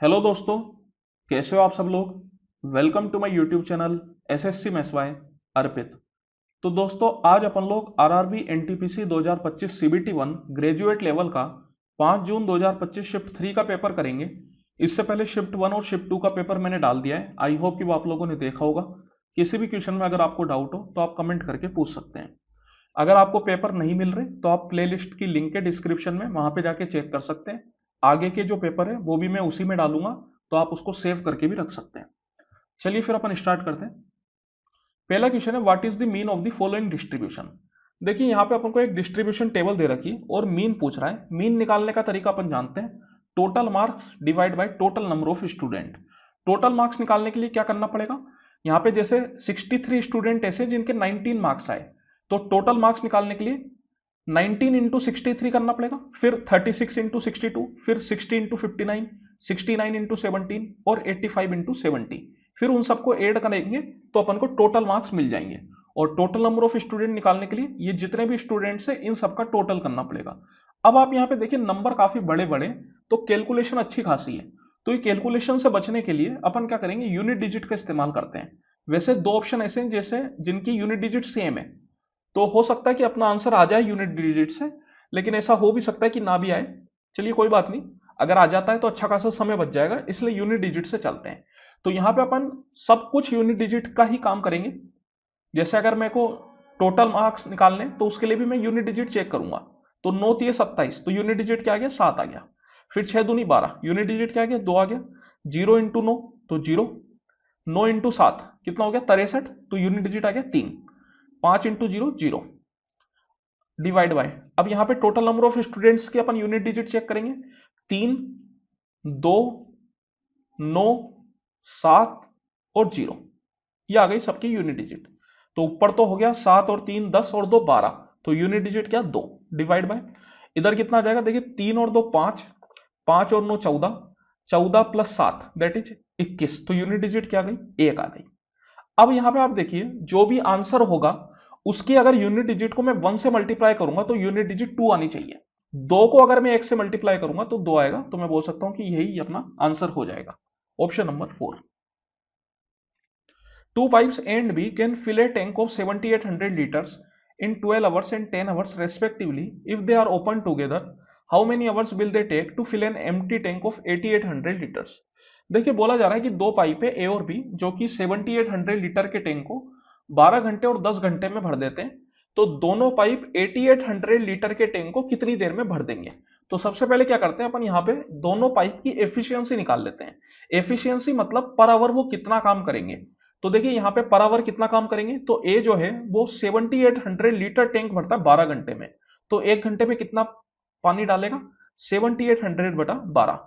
Hello दोस्तों, कैसे हो आप सब लोग। Welcome to my YouTube channel SSC maths by Arpit. तो दोस्तों, आज अपन लोग RRB NTPC 2025 CBT 1 graduate level का 5 जून 2025 शिफ्ट 3 का पेपर करेंगे। इससे पहले शिफ्ट 1 और शिफ्ट 2 का पेपर मैंने डाल दिया है। आई होप कि वो आप लोगों ने देखा होगा। किसी भी क्वेश्चन में अगर आपको डाउट हो तो आप कमेंट करके पूछ सकते हैं। अगर आपको पेपर नहीं मिल रहे तो आप प्लेलिस्ट की लिंक है डिस्क्रिप्शन में, वहां पे जाके चेक कर सकते हैं। आगे के जो पेपर है वो भी मैं उसी में डालूंगा, तो आप उसको सेव करके भी रख सकते हैं। चलिए फिर अपन स्टार्ट करते हैं। पहला क्वेश्चन है, what is the mean of the following distribution. देखिए यहाँ पे अपन को एक डिस्ट्रीब्यूशन टेबल दे रखी है और मीन पूछ रहा है। मीन निकालने का तरीका अपन जानते हैं, total marks divide by total number of student. Total marks निकालने के लिए क्या करना पड़ेगा, यहाँ पे जैसे 63 स्टूडेंट ऐसे जिनके 19 मार्क्स आए, तो टोटल मार्क्स निकालने के लिए 19 इंटू 63 करना पड़ेगा, फिर 36 इंटू 62, फिर 60 इंटू 59, 69 इंटू 17 और 85 इंटू 70। फिर उन सबको ऐड करेंगे तो अपन को टोटल मार्क्स मिल जाएंगे। और टोटल नंबर ऑफ स्टूडेंट निकालने के लिए ये जितने भी स्टूडेंट्स हैं इन सबका टोटल करना पड़ेगा। अब आप यहाँ पे देखिए नंबर काफी बड़े बड़े, तो कैलकुलेशन अच्छी खासी है। तो ये कैलकुलेशन से बचने के लिए अपन क्या करेंगे, यूनिट डिजिट का इस्तेमाल करते हैं। वैसे दो ऑप्शन ऐसे हैं जैसे जिनकी यूनिट डिजिट सेम है, तो हो सकता है कि अपना आंसर आ जाए यूनिट डिजिट से, लेकिन ऐसा हो भी सकता है कि ना भी आए। चलिए कोई बात नहीं, अगर आ जाता है तो अच्छा खासा समय बच जाएगा, इसलिए यूनिट डिजिट से चलते हैं। तो यहां पे अपन सब कुछ यूनिट डिजिट का ही काम करेंगे। जैसे अगर मेरे को टोटल मार्क्स निकालने तो उसके लिए भी मैं यूनिट डिजिट चेक करूंगा। तो 9 तिये 27, तो यूनिट डिजिट क्या आ गया, 7 आ गया। फिर 6 दूनी 12, यूनिट डिजिट क्या आ गया, 2 आ गया। 0 इंटू 9 तो 0, 9 इंटू 7 कितना हो गया 63, तो यूनिट डिजिट आ गया 3। 5 इंटू 0 0, डिवाइड बाय, अब यहां पे टोटल नंबर ऑफ स्टूडेंट्स के अपन यूनिट डिजिट चेक करेंगे। 3, 2, 9, 7 और 0, ये आ गई सबकी यूनिट डिजिट। तो ऊपर तो हो गया 7 और 3 10 और 2 12, तो यूनिट डिजिट क्या 2, डिवाइड बाय, इधर कितना आ जाएगा देखिए, 3 और 2 5, 5 और 9 14, 14 प्लस 7 दैट इज 21, तो यूनिट डिजिट क्या आ गई, 1 आ गई। अब यहां पे आप देखिए जो भी आंसर होगा उसकी अगर यूनिट डिजिट को मैं 1 से मल्टीप्लाई करूंगा तो यूनिट डिजिट 2 आनी चाहिए। 2 को अगर मैं 1 से मल्टीप्लाई करूंगा तो 2 आएगा, तो मैं बोल सकता हूं कि यही अपना आंसर हो जाएगा, option number 4। Two pipes A and B can fill a tank of 7800 liters in 12 hours and 10 hours respectively. If they are opened together, how many hours will they take to fill an empty tank of 8800 liters? देखिए बोला जा रहा है कि दो pipe है ए और B जो कि 7800 लीटर के टैंक को 12 घंटे और 10 घंटे में भर देते हैं। तो दोनों पाइप 8800 लीटर के टैंक को कितनी देर में भर देंगे। तो सबसे पहले क्या करते हैं अपन यहाँ पे दोनों पाइप की एफिशिएंसी निकाल लेते हैं। एफिशिएंसी मतलब पर आवर वो कितना काम करेंगे। तो देखिए यहाँ पे पर आवर कितना काम करेंगे, तो ए जो है वो 7800 लीटर टैंक भरता है 12 घंटे में, तो 1 घंटे में कितना पानी डालेगा 7800 बटा 12।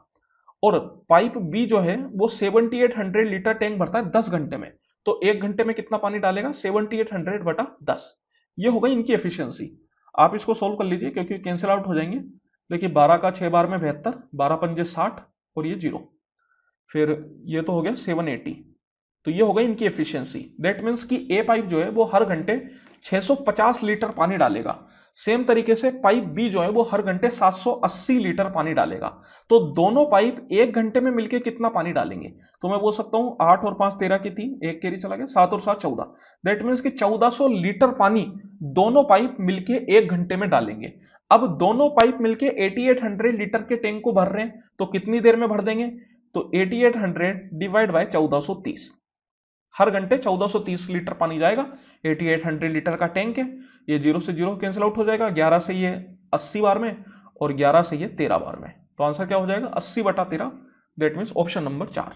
और पाइप बी जो है वो 7800 लीटर टैंक भरता है 10 घंटे में, तो 1 घंटे में कितना पानी डालेगा 7800 बटा 10। ये हो गई इनकी एफिशिएंसी। आप इसको सोल्व कर लीजिए क्योंकि कैंसिल आउट हो जाएंगे। देखिए 12 का 6 बार में 72, 12 पंजे 60 और ये 0, फिर ये तो हो गया 780। तो ये हो गई इनकी एफिशिएंसी। दैट मीन्स कि ए पाइप जो है वो हर घंटे 650 लीटर पानी डालेगा। सेम तरीके से पाइप बी जो है वो हर घंटे 780 लीटर पानी डालेगा। तो दोनों पाइप 1 घंटे में मिलकर कितना पानी डालेंगे, तो मैं बोल सकता हूं 8 और 5 13 की 3, एक कैरी चला गया, 7 और 7 14। दैट मीन्स कि 1400 लीटर पानी दोनों पाइप मिलके 1 घंटे में डालेंगे। अब दोनों पाइप मिलके 8800 लीटर के टैंक को भर रहे हैं, तो कितनी देर में भर देंगे, तो 8800 डिवाइड बाय 1430, हर घंटे 1430 लीटर पानी जाएगा। 8800 लीटर का टैंक है, ये 0 से 0 कैंसिल आउट हो जाएगा, 11 से ये 80 बार में और 11 से ये 13 बार में, तो आंसर क्या हो जाएगा 80 बटा 13। That means option number 4।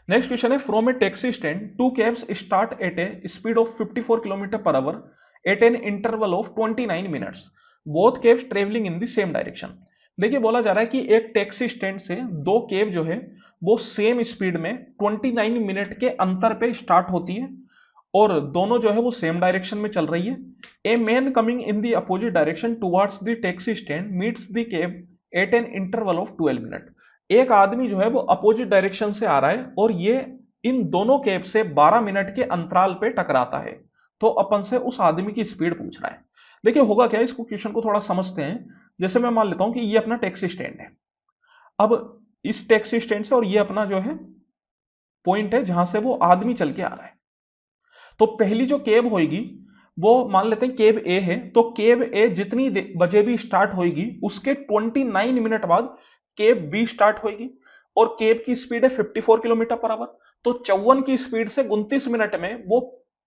Next question है, from a taxi stand two cabs start at a speed of 54 kilometre per hour at an interval of 29 minutes, both cabs travelling in the same direction. देखिए बोला जा रहा है कि एक taxi stand से दो कैब जो है वो सेम स्पीड में 29 मिनट के अंतर पे स्टार्ट होती है और दोनों जो है वो सेम डायरेक्शन में चल रही है। A man coming in the opposite direction towards the taxi stand meets the cab at an interval of 12 minute. एक आदमी जो है वो अपोजिट डायरेक्शन से आ रहा है और ये इन दोनों कैब से 12 मिनट के अंतराल पे टकराता है, तो अपन से उस आदमी की स्पीड पूछ रहा है। देखिए होगा क्या, इसको क्वेश्चन को थोड़ा समझते हैं। जैसे मैं मान लेता हूं कि ये अपना टैक्सी स्टैंड है। अब इस टैक्सी स्टैंड से, और ये अपना जो है पॉइंट है जहां से वो आदमी चल के आ रहा है। तो पहली जो केब होगी वो मान लेते हैं केब ए है, तो केब ए जितनी बजे भी स्टार्ट होगी उसके 29 मिनट बाद केब बी स्टार्ट होगी, और केब की स्पीड है 54 किलोमीटर पर आवर। तो 54 की स्पीड से 29 मिनट में वो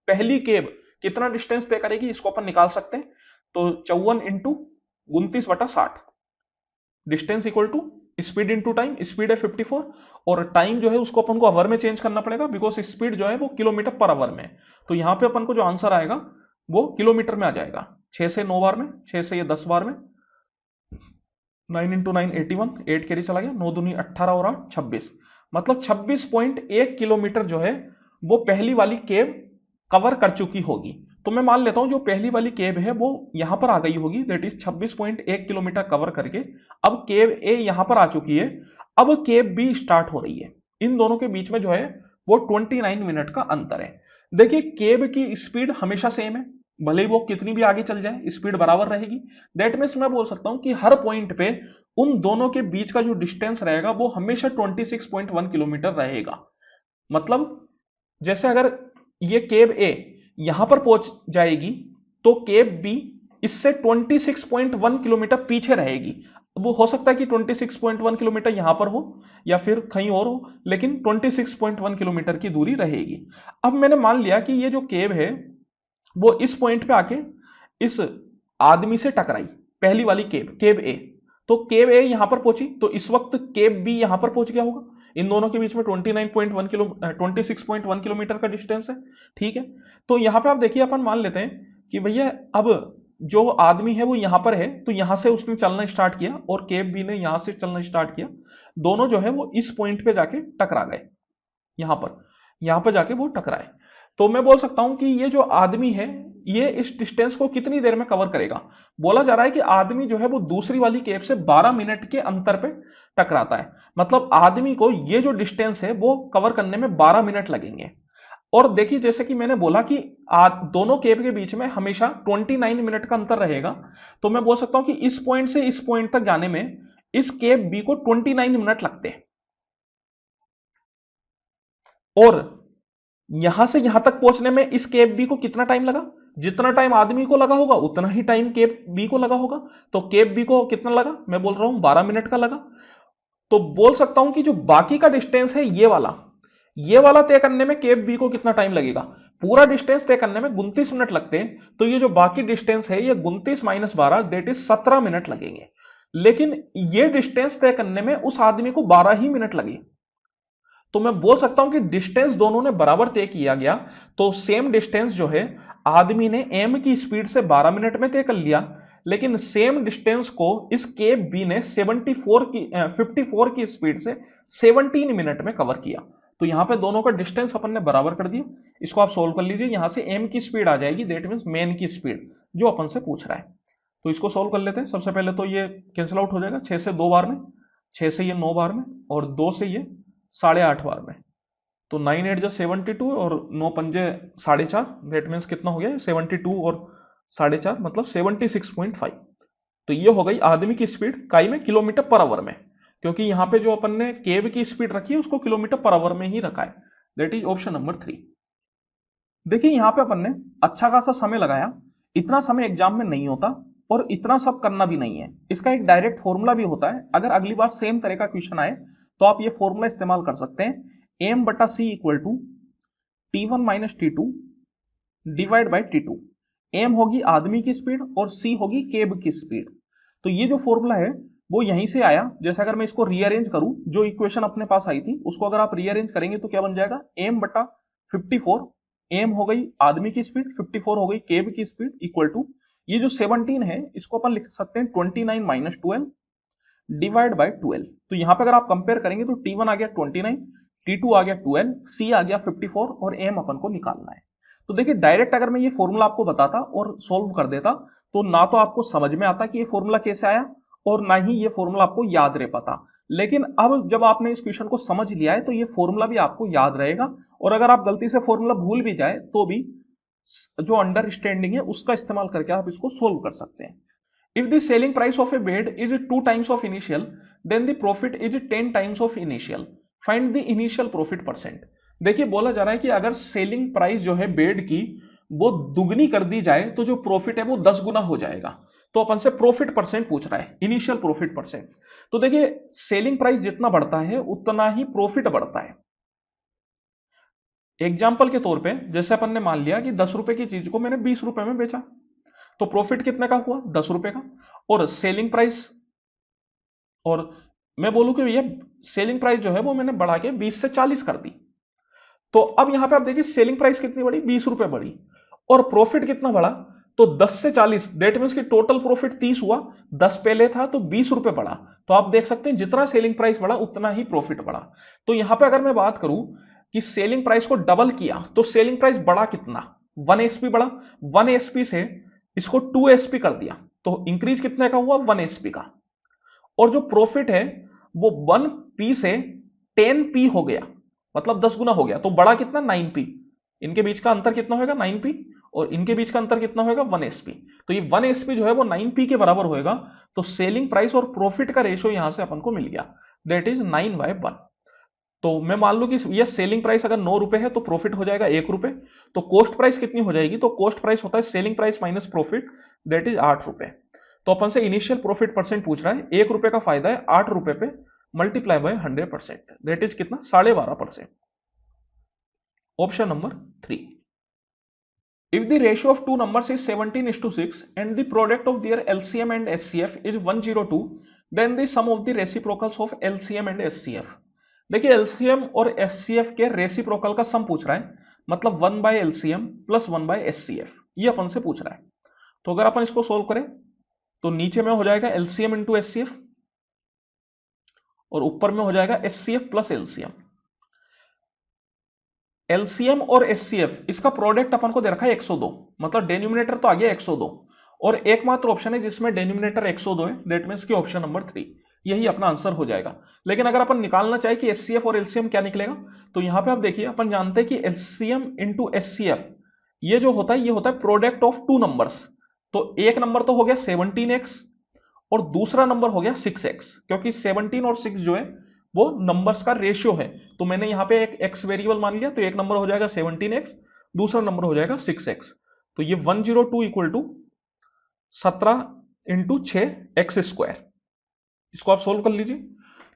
पहली केब कितना डिस्टेंस तय करेगी, इसको अपन निकाल सकते हैं। तो 54 into 29/60, distance equal to speed into time, speed है 54 और टाइम जो है उसको अपन को आवर में चेंज करना पड़ेगा बिकॉज स्पीड जो है वो किलोमीटर पर आवर में। तो यहां पे अपन को जो आंसर आएगा वो किलोमीटर में आ जाएगा। 6 से 9 बार में, 6 से ये 10 बार में, 9 इंटू 9 81, 8 कैरी चला गया, 9 दूनी 18 और 8 26, मतलब 26.1 किलोमीटर जो है वो पहली वाली केब कवर कर चुकी होगी। तो मैं मान लेता हूं जो पहली वाली केब है वो यहां पर आ गई होगी, दैट इज 26.1 किलोमीटर कवर करके। अब केब ए यहां पर आ चुकी है, अब केब बी स्टार्ट हो रही है। इन दोनों के बीच में जो है वो 29 मिनट का अंतर है। देखिए केब की स्पीड हमेशा सेम है, भले ही वो कितनी भी आगे चल जाए स्पीड बराबर रहेगी। दैट मीन्स मैं बोल सकता हूं कि हर पॉइंट पे उन दोनों के बीच का जो डिस्टेंस रहेगा वो हमेशा 26.1 किलोमीटर रहेगा। मतलब जैसे अगर ये केब ए यहां पर पहुंच जाएगी तो केब बी इससे 26.1 किलोमीटर पीछे रहेगी। वो हो सकता है कि 26.1 किलोमीटर यहां पर हो या फिर कहीं और हो, लेकिन 26.1 किलोमीटर की दूरी रहेगी। अब मैंने मान लिया कि ये जो केब है वो इस पॉइंट पे आके इस आदमी से टकराई, पहली वाली केब, केब ए। तो केब ए यहां पर पहुंची, तो इस वक्त केब बी यहां पर पहुंच गया होगा। इन दोनों के बीच में 26.1 किलोमीटर का डिस्टेंस है। ठीक है, तो यहां पे आप देखिए अपन मान लेते हैं कि भैया अब जो आदमी है वो यहां पर है, तो यहां से उसने चलना स्टार्ट किया और केब बी ने यहां से चलना स्टार्ट किया। दोनों जो है वो इस पॉइंट पे जाके टकरा गए, यहां पर जाके वो टकराए। तो मैं बोल सकता हूं कि ये जो आदमी है ये इस डिस्टेंस को कितनी देर में कवर करेगा। बोला जा रहा है कि आदमी जो है वो दूसरी वाली केब से 12 मिनट के अंतर पे टकराता है, मतलब आदमी को ये जो डिस्टेंस है वो कवर करने में 12 मिनट लगेंगे। और देखिए जैसे कि मैंने बोला कि दोनों केब के बीच में हमेशा 29 मिनट का अंतर रहेगा, तो मैं बोल सकता हूं कि इस पॉइंट से इस पॉइंट तक जाने में इस केब बी को 29 मिनट लगते हैं, और यहां से यहां तक पहुंचने में इस केब बी को कितना टाइम लगा, जितना टाइम आदमी को लगा होगा उतना ही टाइम केब बी को लगा होगा। तो केब बी को कितना लगा, मैं बोल रहा हूं 12 मिनट का लगा। तो बोल सकता हूं कि जो बाकी का डिस्टेंस है ये वाला तय करने में केब बी को कितना टाइम लगेगा। पूरा डिस्टेंस तय करने में 29 मिनट लगते हैं, तो ये जो बाकी डिस्टेंस है ये 29 माइनस 12 दैट इज 17 मिनट लगेंगे। लेकिन ये डिस्टेंस तय करने में उस आदमी को 12 ही मिनट लगे। तो मैं बोल सकता हूं कि डिस्टेंस दोनों ने बराबर तय किया गया। तो सेम डिस्टेंस जो है आदमी ने एम की स्पीड से 12 मिनट में तय कर लिया, लेकिन सेम डिस्टेंस को इस केब बी ने 54 की स्पीड से 17 मिनट में कवर किया। तो यहां पे दोनों का डिस्टेंस अपन ने बराबर कर दिया। इसको आप सोल्व कर लीजिए, यहां से एम की स्पीड आ जाएगी, दैट मीन्स मेन की स्पीड जो अपन से पूछ रहा है। तो इसको सोल्व कर लेते हैं। सबसे पहले तो ये कैंसिल आउट हो जाएगा, 6 से 2 बार में, 6 से ये 9 बार में, और 2 से ये 8.5 बार में। तो 9 8 72 और 9 पंजे 4.5, दैट मीन्स कितना हो गया 72 और 4.5 मतलब 76.5। तो ये हो गई आदमी की स्पीड काई में किलोमीटर पर आवर में, क्योंकि यहां पे जो अपन ने केब की स्पीड रखी है उसको किलोमीटर पर आवर में ही रखा है। That is option number 3। देखिए यहां पे अपन ने अच्छा खासा समय लगाया, इतना समय एग्जाम में नहीं होता और इतना सब करना भी नहीं है। इसका एक डायरेक्ट फॉर्मूला भी होता है, अगर अगली बार सेम तरह का क्वेश्चन आए तो आप ये फॉर्मूला इस्तेमाल कर सकते हैं। एम बटा C equal to T1 minus T2 divide by T2। M होगी आदमी की स्पीड और सी होगी केब की स्पीड। तो ये जो फॉर्मूला है वो यहीं से आया। जैसे अगर मैं इसको रीअरेंज करूं, जो इक्वेशन अपने पास आई थी उसको अगर आप रीअरेंज करेंगे तो क्या बन जाएगा, एम बटा 54, एम हो गई आदमी की स्पीड, 54 हो गई केब की स्पीड, इक्वल टू ये जो 17 है इसको अपन लिख सकते हैं 29 माइनस 12 डिवाइड बाई 12। तो यहां पे अगर आप कंपेयर करेंगे तो T1 आ गया 29, T2 आ गया 12, C आ गया 54 और M अपन को निकालना है। तो देखिए डायरेक्ट अगर मैं ये फॉर्मूला आपको बताता और सोल्व कर देता तो ना तो आपको समझ में आता कि ये फॉर्मूला कैसे आया और ना ही ये फॉर्मूला आपको याद रह पाता। लेकिन अब जब आपने इस क्वेश्चन को समझ लिया है तो ये फॉर्मूला भी आपको याद रहेगा, और अगर आप गलती से फॉर्मूला भूल भी जाए तो भी जो अंडरस्टैंडिंग है उसका इस्तेमाल करके आप इसको सोल्व कर सकते हैं। If the selling price of a bed is 2 times of initial, then the profit is 10 times of initial, find the initial profit percent. देखिए बोला जा रहा है कि अगर सेलिंग प्राइस जो है बेड की वो दुगनी कर दी जाए तो जो प्रॉफिट है वो 10 गुना हो जाएगा। तो अपन से प्रॉफिट परसेंट पूछ रहा है, इनिशियल प्रॉफिट परसेंट। तो देखिए सेलिंग प्राइस जितना बढ़ता है उतना ही प्रॉफिट बढ़ता है। एग्जाम्पल के तौर पे जैसे अपन ने मान लिया कि 10 रुपए की चीज को मैंने 20 रुपए में बेचा, तो प्रॉफिट कितने का हुआ, 10 रुपए का। और सेलिंग प्राइस, और मैं बोलूं कि भैया सेलिंग प्राइस जो है वो मैंने बढ़ा के 20 से 40 कर दी, तो अब यहां पे आप देखिए सेलिंग प्राइस कितनी बढ़ी, 20 रुपए बढ़ी, और प्रॉफिट कितना बढ़ा, तो 10 से 40, दैट मीन्स कि टोटल प्रॉफिट 30 हुआ, 10 पहले था तो 20 रुपए बढ़ा। तो आप देख सकते हैं जितना सेलिंग प्राइस बढ़ा उतना ही प्रॉफिट बढ़ा। तो यहां पे अगर मैं बात करूं कि सेलिंग प्राइस को डबल किया तो सेलिंग प्राइस बढ़ा कितना, 1 एसपी बढ़ा, 1 एसपी से इसको 2 एसपी कर दिया, तो इंक्रीज कितने का हुआ, 1 एसपी का। और जो प्रॉफिट है वो 1 पी से 10 पी हो गया, मतलब 10 गुना हो गया, तो बड़ा कितना, 9 पी। इनके बीच का अंतर कितना होगा, 9 पी, और इनके बीच का अंतर कितना होगा, 1 एसपी। तो ये 1 एसपी जो है वो 9 पी के बराबर होएगा। तो सेलिंग प्राइस और प्रॉफिट का रेशियो यहां से अपन को मिल गया, दैट इज 9/1। तो मैं मान लूं कि ये सेलिंग प्राइस अगर 9 रुपए है तो प्रॉफिट हो जाएगा 1 रुपए। तो कॉस्ट प्राइस कितनी हो जाएगी, तो कॉस्ट प्राइस होता है selling price minus profit, that is 8 रुपए। तो अपन से इनिशियल प्रॉफिट परसेंट पूछ रहा है, 1 रुपए का फायदा है, 8 रुपए पे मल्टीप्लाई बाय 100%, दैट इज कितना, 12.5%। Option number 3। If the ratio of two numbers is 17:6 and the product of their LCM and SCF is 102, then the sum of the reciprocals of LCM and SCF। देखिए LCM और SCF के reciprocal का सम पूछ रहा है, मतलब 1/LCM plus 1/SCF, ये अपन से पूछ रहा है। तो अगर अपन इसको सोल्व करें तो नीचे में हो जाएगा LCM इंटू SCF और ऊपर में हो जाएगा SCF प्लस LCM। एलसीएम और एचसीएफ इसका प्रोडक्ट अपन को दे रखा है 102, मतलब डेनोमिनेटर तो आ गया 102, और एकमात्र ऑप्शन है जिसमें डेनोमिनेटर 102 है, दैट मींस कि ऑप्शन नंबर 3 यही अपना आंसर हो जाएगा। लेकिन अगर अपन निकालना चाहे कि एचसीएफ और एलसीएम क्या निकलेगा, तो यहां पे आप देखिए अपन जानते हैं कि एलसीएम इंटू एचसीएफ ये जो होता है ये होता है प्रोडक्ट ऑफ टू नंबर्स। तो एक नंबर तो हो गया 17x और दूसरा नंबर हो गया 6x, क्योंकि 17 और 6 जो है वो नंबर्स का रेशियो है। तो मैंने यहां पे एक x वेरिएबल मान लिया, तो एक नंबर हो जाएगा 17x, दूसरा नंबर हो जाएगा 6x। तो ये 102 इक्वल टू 17 इंटू 6x²। इसको आप सोल्व कर लीजिए,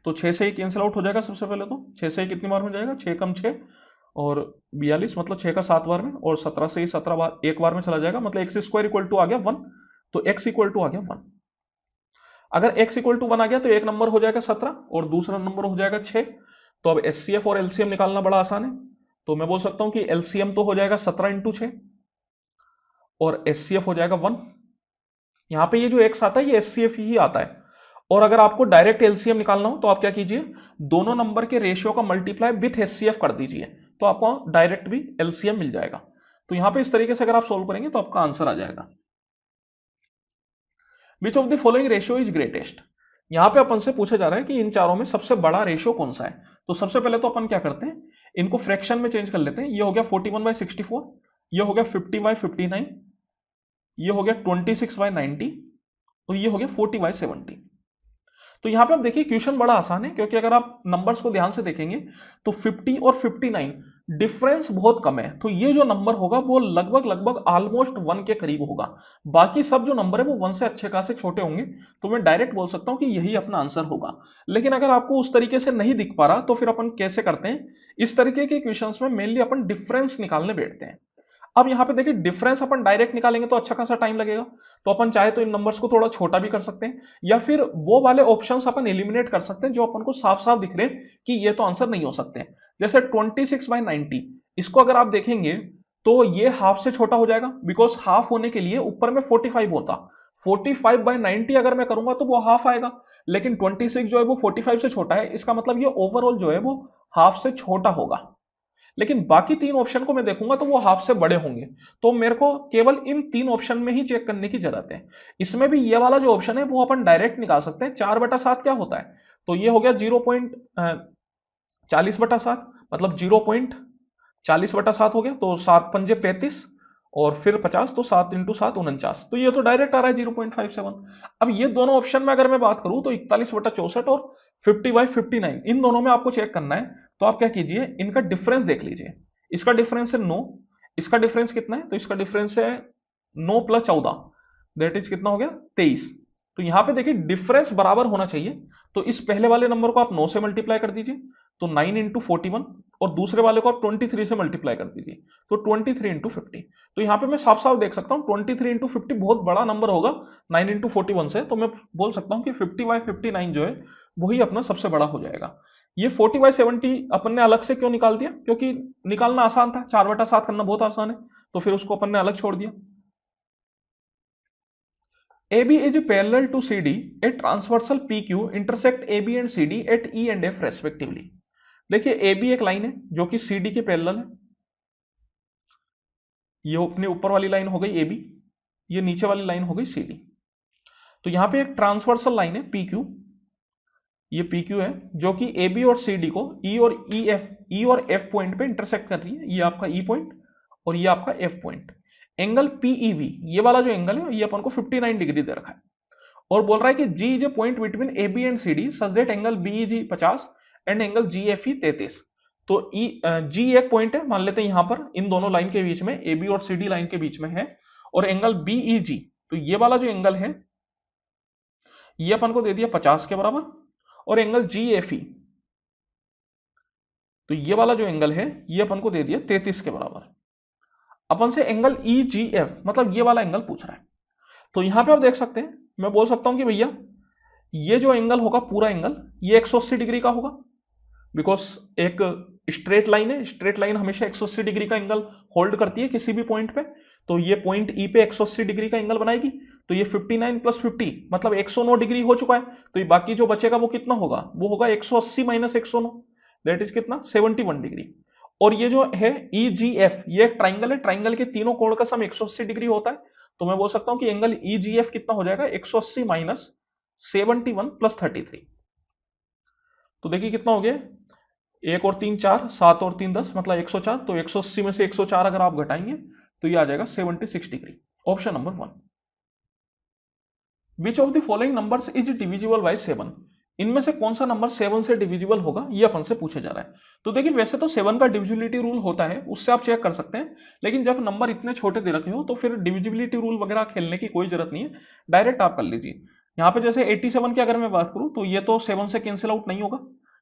तो 6 से ही कैंसिल आउट हो जाएगा। सबसे पहले तो 6 से ही कितनी बार में जाएगा, 6 कम 6 और 42, मतलब 6 का 7 बार में, और 17 से ही 17 बार एक बार में चला जाएगा, मतलब x² इक्वल टू आ गया 1, तो x इक्वल टू आ गया 1। अगर x इक्वल टू 1 आ गया तो एक नंबर हो जाएगा 17 और दूसरा नंबर हो जाएगा 6। तो अब एचसीएफ और एलसीएम निकालना बड़ा आसान है, तो मैं बोल सकता हूं कि एलसीएम तो हो जाएगा 17 इंटू 6 और एचसीएफ हो जाएगा 1। यहां पे ये जो x आता है ये एचसीएफ ही आता है। और अगर आपको डायरेक्ट एलसीएम निकालना हो तो आप क्या कीजिए, दोनों नंबर के रेशियो का मल्टीप्लाई विथ एचसीएफ कर दीजिए, तो आपको डायरेक्ट भी एलसीएम मिल जाएगा। तो यहां पे इस तरीके से अगर आप सोल्व करेंगे तो आपका आंसर आ जाएगा। Which of the following ratio is greatest. यहां पे अपन से पूछा जा रहा है कि इन चारों में सबसे बड़ा रेशियो कौन सा है। तो सबसे पहले तो अपन क्या करते हैं, इनको फ्रैक्शन में चेंज कर लेते हैं। ये हो गया 41/64, ये हो गया 50/59, ये हो गया 26/90 और ये हो गया 40/70। तो यहां पे आप देखिए क्वेश्चन बड़ा आसान है, क्योंकि अगर आप नंबर्स को ध्यान से देखेंगे तो 50 और 59 डिफरेंस बहुत कम है। तो ये जो नंबर होगा वो लगभग ऑलमोस्ट 1 के करीब होगा। बाकी सब जो नंबर है वो 1 से अच्छे खासे छोटे होंगे। तो मैं डायरेक्ट बोल सकता हूं कि यही अपना आंसर होगा। लेकिन अगर आपको उस तरीके से नहीं दिख पा रहा तो फिर अपन कैसे करते हैं, इस तरीके के क्वेश्चंस में मेनली अपन डिफरेंस निकालने बैठते हैं। अब यहां पे देखिए डिफरेंस अपन डायरेक्ट निकालेंगे तो अच्छा खासा टाइम लगेगा, तो अपन चाहे तो इन नंबर्स को थोड़ा छोटा भी कर सकते हैं, या फिर वो वाले ऑप्शंस अपन एलिमिनेट कर सकते हैं जो अपन को साफ साफ दिख रहे हैं कि ये तो आंसर नहीं हो सकते। जैसे 26/90, इसको अगर आप देखेंगे तो ये हाफ से छोटा हो जाएगा, बिकॉज हाफ होने के लिए ऊपर में 45 होता। 45/90 अगर मैं करूंगा तो वो हाफ आएगा, लेकिन 26 जो है वो 45 से छोटा है, इसका मतलब ये ओवरऑल जो है वो हाफ से छोटा होगा। लेकिन बाकी 3 ऑप्शन को मैं देखूंगा तो वो हाफ से बड़े होंगे। तो मेरे को केवल इन 3 ऑप्शन में ही चेक करने की जरूरत है। इसमें भी ये वाला जो ऑप्शन है वो अपन डायरेक्ट निकाल सकते हैं। 4/7 क्या होता है, तो ये हो गया 0.40/7, मतलब 0.40/7 हो गया, तो 7 पंजे 35 और फिर 50, तो 7 × 7 49, तो ये तो डायरेक्ट आ रहा है 0.57। अब ये दोनों ऑप्शन में अगर मैं बात करूं तो 41/64 और 50/59, इन दोनों में आपको चेक करना है। तो आप क्या कीजिए, इनका डिफरेंस देख लीजिए। इसका डिफरेंस है 9, इसका डिफरेंस कितना है, तो इसका डिफरेंस है 9 + 14, दैट इज कितना हो गया 23। तो यहां पे देखिए डिफरेंस बराबर होना चाहिए, तो इस पहले वाले नंबर को आप 9 से मल्टीप्लाई कर दीजिए, तो 9 × 41, और दूसरे वाले को आप 23 से मल्टीप्लाई कर दीजिए, तो 23 × 50। तो यहाँ पे मैं साफ साफ देख सकता हूँ 23 × 50 बहुत बड़ा नंबर होगा 9 × 41 से, तो मैं बोल सकता हूँ कि 50/59 जो है वही अपना सबसे बड़ा हो जाएगा। ये 40/70 अपन ने अलग से क्यों निकाल दिया, क्योंकि निकालना आसान था, 4/7 करना बहुत आसान है, तो फिर उसको अपन ने अलग छोड़ दिया। AB is parallel to CD, a transversal PQ intersect AB and CD at E and F respectively। देखिए AB एक लाइन है जो कि CD के पैरेलल है, ये अपने ऊपर वाली लाइन हो गई AB, ये नीचे वाली लाइन हो गई CD। तो यहां पे एक ट्रांसवर्सल लाइन है PQ, ये PQ है जो कि AB और CD को E और F पॉइंट पे इंटरसेक्ट कर रही है, ये आपका E पॉइंट और ये आपका F पॉइंट। एंगल PEV, ये वाला जो एंगल है ये अपन को 59 डिग्री दे रखा है, और बोल रहा है कि G is a point between AB and CD such that angle BEG 50 and angle GFE 33। तो G एक पॉइंट है, मान लेते हैं यहां पर इन दोनों लाइन के बीच में, AB और CD लाइन के बीच में है, और एंगल BEG, तो ये वाला जो एंगल है ये अपन को दे दिया 50 के बराबर, और एंगल GFE, तो ये वाला जो एंगल है ये अपन को दे दिया 33 के बराबर। अपन से एंगल EGF मतलब ये वाला एंगल पूछ रहा है, तो यहां पे आप देख सकते हैं, मैं बोल सकता हूं कि भैया ये जो एंगल होगा पूरा एंगल ये 180 डिग्री का होगा, बिकॉज एक स्ट्रेट लाइन है, स्ट्रेट लाइन हमेशा 180 डिग्री का एंगल होल्ड करती है किसी भी पॉइंट पे, तो ये पॉइंट ई पे 180 डिग्री का एंगल बनाएगी, तो ये 59 + 50 मतलब 109 डिग्री हो चुका है, तो ये बाकी जो बचेगा वो कितना होगा, वो होगा 180 - 109, दैट इज कितना 71 डिग्री। और ये जो है EGF ये एक ट्राइंगल है, ट्राइंगल के तीनों कोण का सम 180 डिग्री होता है, तो मैं बोल सकता हूं कि एंगल EGF कितना हो जाएगा 180 - 71 + 33। तो देखिए कितना हो गया, 1 और 3 4, 7 और 3 10 मतलब 104, तो 180 में से 104 अगर आप घटाएंगे तो ये आ जाएगा 76 degree. Option number 1। Which of the following numbers is divisible by 7, इनमें से कौन सा नंबर 7 से डिविजिबल होगा, ये अपन से पूछा जा रहा है। तो देखिए वैसे तो 7 का डिविजिबिलिटी रूल होता है, उससे आप चेक कर सकते हैं, लेकिन जब नंबर इतने छोटे दे रखे हो तो फिर डिविजिबिलिटी रूल वगैरह खेलने की कोई जरूरत नहीं है, डायरेक्ट आप कर लीजिए। यहाँ पे जैसे 87 की अगर मैं बात करूं तो ये तो 7 से कैंसिल आउट नहीं होगा,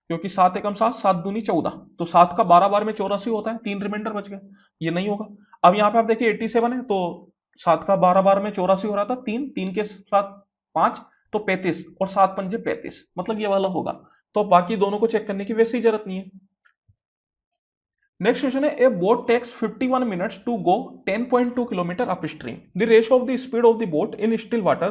क्योंकि 7 एकम 7, 7 दूनी 14, तो 7 का 12 बार में 84 होता है, 3 रिमाइंडर बच गए, ये नहीं होगा। अब यहाँ पे आप देखिए 87 है, तो 7 का 12 बार में 84 हो रहा था, 3 के साथ 5, तो 35, और 7 × 5 = 35, मतलब ये वाला होगा। तो बाकी दोनों को चेक करने की वैसे ही जरूरत नहीं है। नेक्स्ट क्वेश्चन है, a boat takes 51 minutes to go 10.2 kilometer upstream, the ratio of the speed of the boat in still water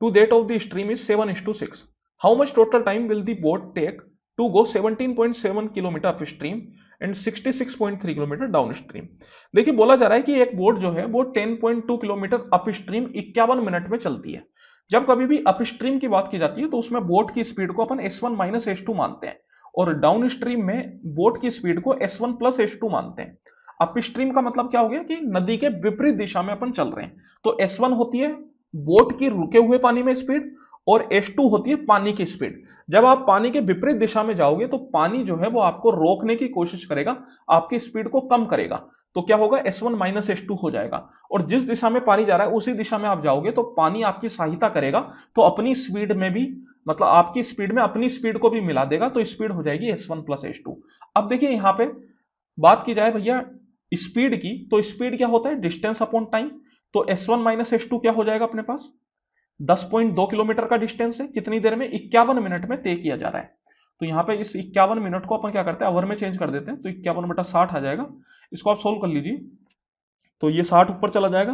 to that of the stream is 7:6। How much total time will the boat take to go 17.7 kilometer upstream and 66.3 kilometer downstream. देखिए बोला जा रहा है कि एक boat जो है वो 10.2 किलोमीटर अप स्ट्रीम 51 मिनट में चलती है। जब कभी भी अप स्ट्रीम की बात की जाती है तो उसमें बोट की स्पीड को अपन S1 - S2 मानते हैं, और डाउन स्ट्रीम में बोट की स्पीड को S1 + S2 मानते हैं। अप स्ट्रीम का मतलब क्या हो गया कि नदी के विपरीत दिशा में अपन चल रहे हैं, तो S1 होती है बोट की रुके हुए पानी में स्पीड, और S2 होती है पानी की स्पीड। जब आप पानी के विपरीत दिशा में जाओगे तो पानी जो है वो आपको रोकने की कोशिश करेगा, आपकी स्पीड को कम करेगा, तो क्या होगा S1 - S2 हो जाएगा, और जिस दिशा में पानी जा रहा है उसी दिशा में आप जाओगे तो पानी आपकी सहायता करेगा, तो अपनी स्पीड में भी मतलब आपकी स्पीड में अपनी स्पीड को भी मिला देगा, तो स्पीड हो जाएगी S1 + S2। अब देखिए यहां पे बात की जाए भैया स्पीड की, तो स्पीड क्या होता है डिस्टेंस अपॉन टाइम, तो S1 - S2 क्या हो जाएगा अपने पास 10.2 किलोमीटर का डिस्टेंस है, कितनी देर में 51 मिनट में तय किया जा रहा है। तो यहाँ पे इस 51 मिनट को अपन क्या करते हैं आवर में चेंज कर देते हैं, तो 51/60 आ जाएगा। इसको आप सोल्व कर लीजिए, तो ये 60 ऊपर चला जाएगा,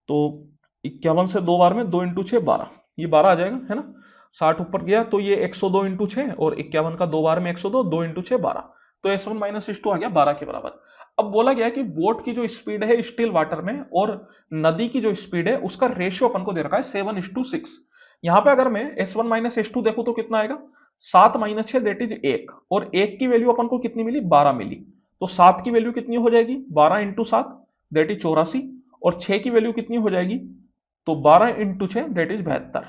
तो 51 से 2 बार में 2 × 6 12, ये 12 आ जाएगा, है ना। 60 ऊपर गया तो ये 102 × 6, और 51 का 2 बार में 102, 2 × 6 12, तो S1 - S2 आ गया 12 के बराबर। अब बोला गया कि बोट की जो स्पीड है स्टिल वाटर में और नदी की जो स्पीड है उसका रेशियो अपन को दे रखा है 7:6। यहां पे अगर मैं S1 - S2 देखूं तो कितना आएगा 7 - 6 दैट इज 1, और 1 की वैल्यू अपन को कितनी मिली 12 मिली, तो 7 की वैल्यू कितनी हो जाएगी 12 × 7 दैट इज 84, और 6 की वैल्यू कितनी हो जाएगी, तो 12 इंटू 6 दैट इज 72।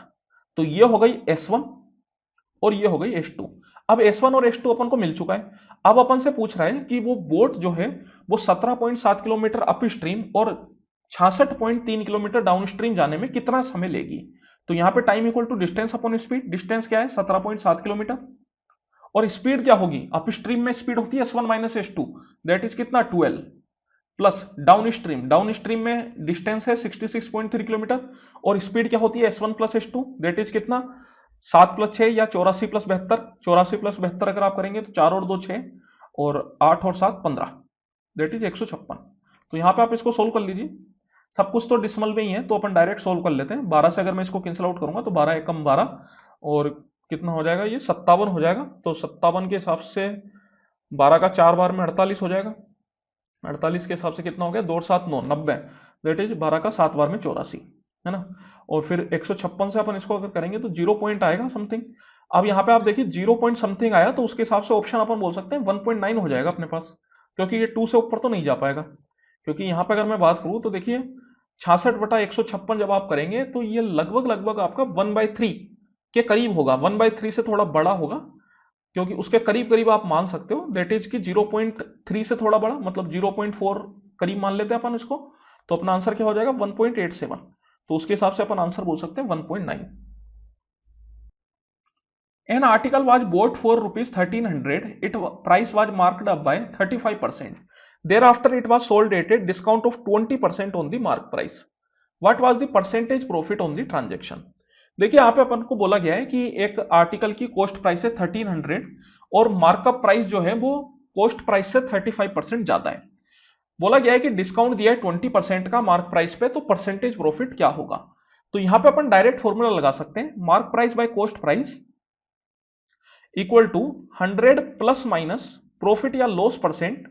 तो ये हो गई S1 और ये हो गई S2। अब S1 और S2 अपन को मिल चुका है। अब अपन से पूछ रहा है कि वो बोट जो है वो 17.7 किलोमीटर अप स्ट्रीम और 66.3 किलोमीटर डाउन स्ट्रीम जाने में कितना समय लेगी। तो यहां पे time equal to distance upon speed. Distance क्या है 17.7 किलोमीटर और स्पीड क्या होगी, अप स्ट्रीम में स्पीड होती है S1 minus S2 that is कितना 12 प्लस डाउन स्ट्रीम में डिस्टेंस है 66.3 किलोमीटर और स्पीड क्या होती है S1 plus S2 that is कितना 7 प्लस 6 या 84 प्लस 72। 84 प्लस 72 अगर आप करेंगे तो 4 और 2 6 और 8 और 7 15 दैट इज 156। तो यहां पे आप इसको सोल्व कर लीजिए। सब कुछ तो डिसमल में ही है तो अपन डायरेक्ट सोल्व कर लेते हैं। 12 से अगर मैं इसको कैंसिल आउट करूंगा तो 12 एकम 12 और कितना हो जाएगा, ये 57 हो जाएगा। तो 57 के हिसाब से 12 का 4 बार में 48 हो जाएगा। 48 के हिसाब से कितना हो गया, 2 और 7 9 90 दैट इज 12 का 7 बार में 84 है ना। और फिर 156 से अपन इसको अगर करेंगे तो 0 पॉइंट आएगा समथिंग। अब यहाँ पे आप देखिए 0 पॉइंट समथिंग आया तो उसके हिसाब से ऑप्शन अपन बोल सकते हैं 1.9 हो जाएगा अपने पास, क्योंकि ये 2 से ऊपर तो नहीं जा पाएगा। क्योंकि यहाँ पे अगर मैं बात करूँ तो देखिए 66/156 जब आप करेंगे तो ये लगभग लगभग आपका 1/3 के करीब होगा। 1/3 से थोड़ा बड़ा होगा क्योंकि उसके करीब करीब आप मान सकते हो दैट इज कि 0.3 से थोड़ा बड़ा, मतलब 0.4 करीब मान लेते हैं अपन इसको। तो अपना आंसर क्या हो जाएगा 1.87। तो उसके हिसाब से अपन आंसर बोल सकते हैं 1.9। An article was boat for ₹1300, it price was marked up by 35%, thereafter it was sold at a discount of 20% on the mark price. What was the percentage profit on the transaction? देखिए यहाँ पे अपन को बोला गया है कि एक article की कॉस्ट प्राइस है 1300 और मार्कअप प्राइस जो है वो कॉस्ट प्राइस से 35% ज्यादा है। बोला गया है कि डिस्काउंट दिया है 20% का मार्क प्राइस पे, तो परसेंटेज प्रॉफिट क्या होगा। तो यहां पे अपन डायरेक्ट फॉर्मूला लगा सकते हैं, mark price by cost price equal to 100 plus minus profit या loss percent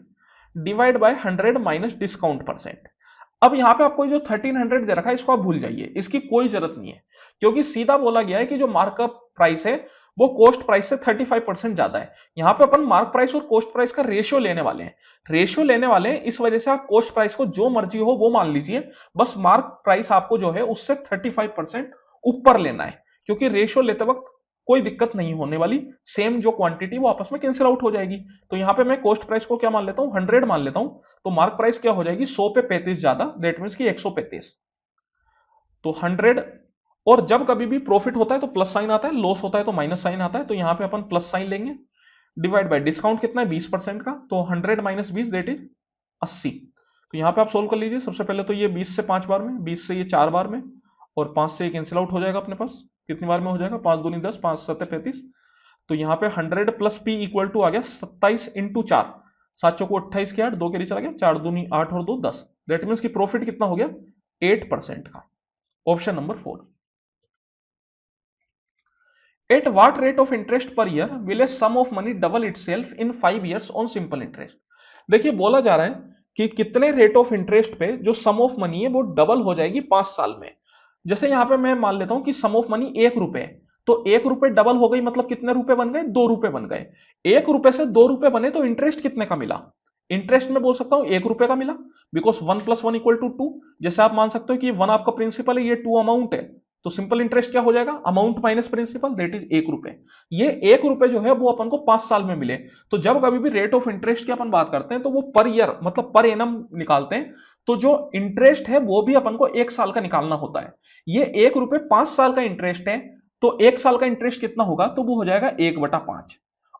divide by 100 minus discount percent. अब यहां पे आपको जो 1300 दे रखा है इसको आप भूल जाइए, इसकी कोई जरूरत नहीं है क्योंकि सीधा बोला गया है कि जो मार्कअप प्राइस है वो कॉस्ट प्राइस से 35% ज्यादा है। यहां पे अपन मार्क प्राइस और कॉस्ट प्राइस का रेशियो लेने वाले हैं। रेशियो लेने वाले हैं इस वजह से आप कॉस्ट प्राइस को जो मर्जी हो वो मान लीजिए, बस मार्क प्राइस आपको जो है उससे 35% ऊपर लेना है क्योंकि रेशियो लेते वक्त कोई दिक्कत नहीं होने वाली, सेम जो क्वांटिटी वो आपस में कैंसिल आउट हो जाएगी। तो यहां पे मैं कॉस्ट प्राइस को क्या मान लेता हूं 100 मान लेता हूं, तो मार्क प्राइस क्या हो जाएगी 100 पे 35 ज्यादा दैट मींस कि 135। तो 100 और जब कभी भी प्रॉफिट होता है तो प्लस साइन आता है, लॉस होता है तो माइनस साइन आता है, तो यहां पे अपन प्लस साइन लेंगे डिवाइड बाय डिस्काउंट कितना है 20% का, तो 100 माइनस 20 दैट इज 80। तो यहां पे आप सोल्व कर लीजिए। सबसे पहले तो ये 20 से 5 बार में, 20 से ये 4 बार में और 5 से ये कैंसिल आउट हो जाएगा अपने पास। कितनी बार में हो जाएगा 5 दूनी 10 5 7 35। तो यहाँ पे 100 प्लस पी इक्वल टू आ गया 27 इंटू 4, 7 चौको 28 के 8 2 के लिए चला गया, 4 दूनी 8 और 2 10 दैट मीन्स की प्रॉफिट कितना हो गया 8% का। Option number 4। At what rate of interest per year will a sum of money double itself in 5 years on simple interest? देखिए बोला जा रहा है कि कितने रेट ऑफ इंटरेस्ट पे जो सम ऑफ मनी है वो डबल हो जाएगी 5 साल में। जैसे यहां पे मैं मान लेता हूं कि सम ऑफ मनी 1 रुपए है, तो 1 रुपए डबल हो गई मतलब कितने रुपए बन गए 2 रुपए बन गए। 1 रुपए से 2 रुपए बने तो इंटरेस्ट कितने का मिला, इंटरेस्ट में बोल सकता हूं 1 रुपए का मिला बिकॉज 1 + 1 = 2। जैसे आप मान सकते हो कि 1 आपका प्रिंसिपल है, ये 2 अमाउंट है, तो सिंपल इंटरेस्ट क्या हो जाएगा amount minus principal that is 1 रुपए। ये 1 रुपए जो है वो अपन को 5 साल में मिले। तो जब कभी भी रेट ऑफ इंटरेस्ट की अपन बात करते हैं तो वो पर ईयर मतलब पर एनम निकालते हैं, तो जो इंटरेस्ट है वो भी अपन को 1 साल का निकालना होता है। ये 1 रुपए 5 साल का इंटरेस्ट है, तो 1 साल का इंटरेस्ट कितना होगा, तो वो हो जाएगा 1/5।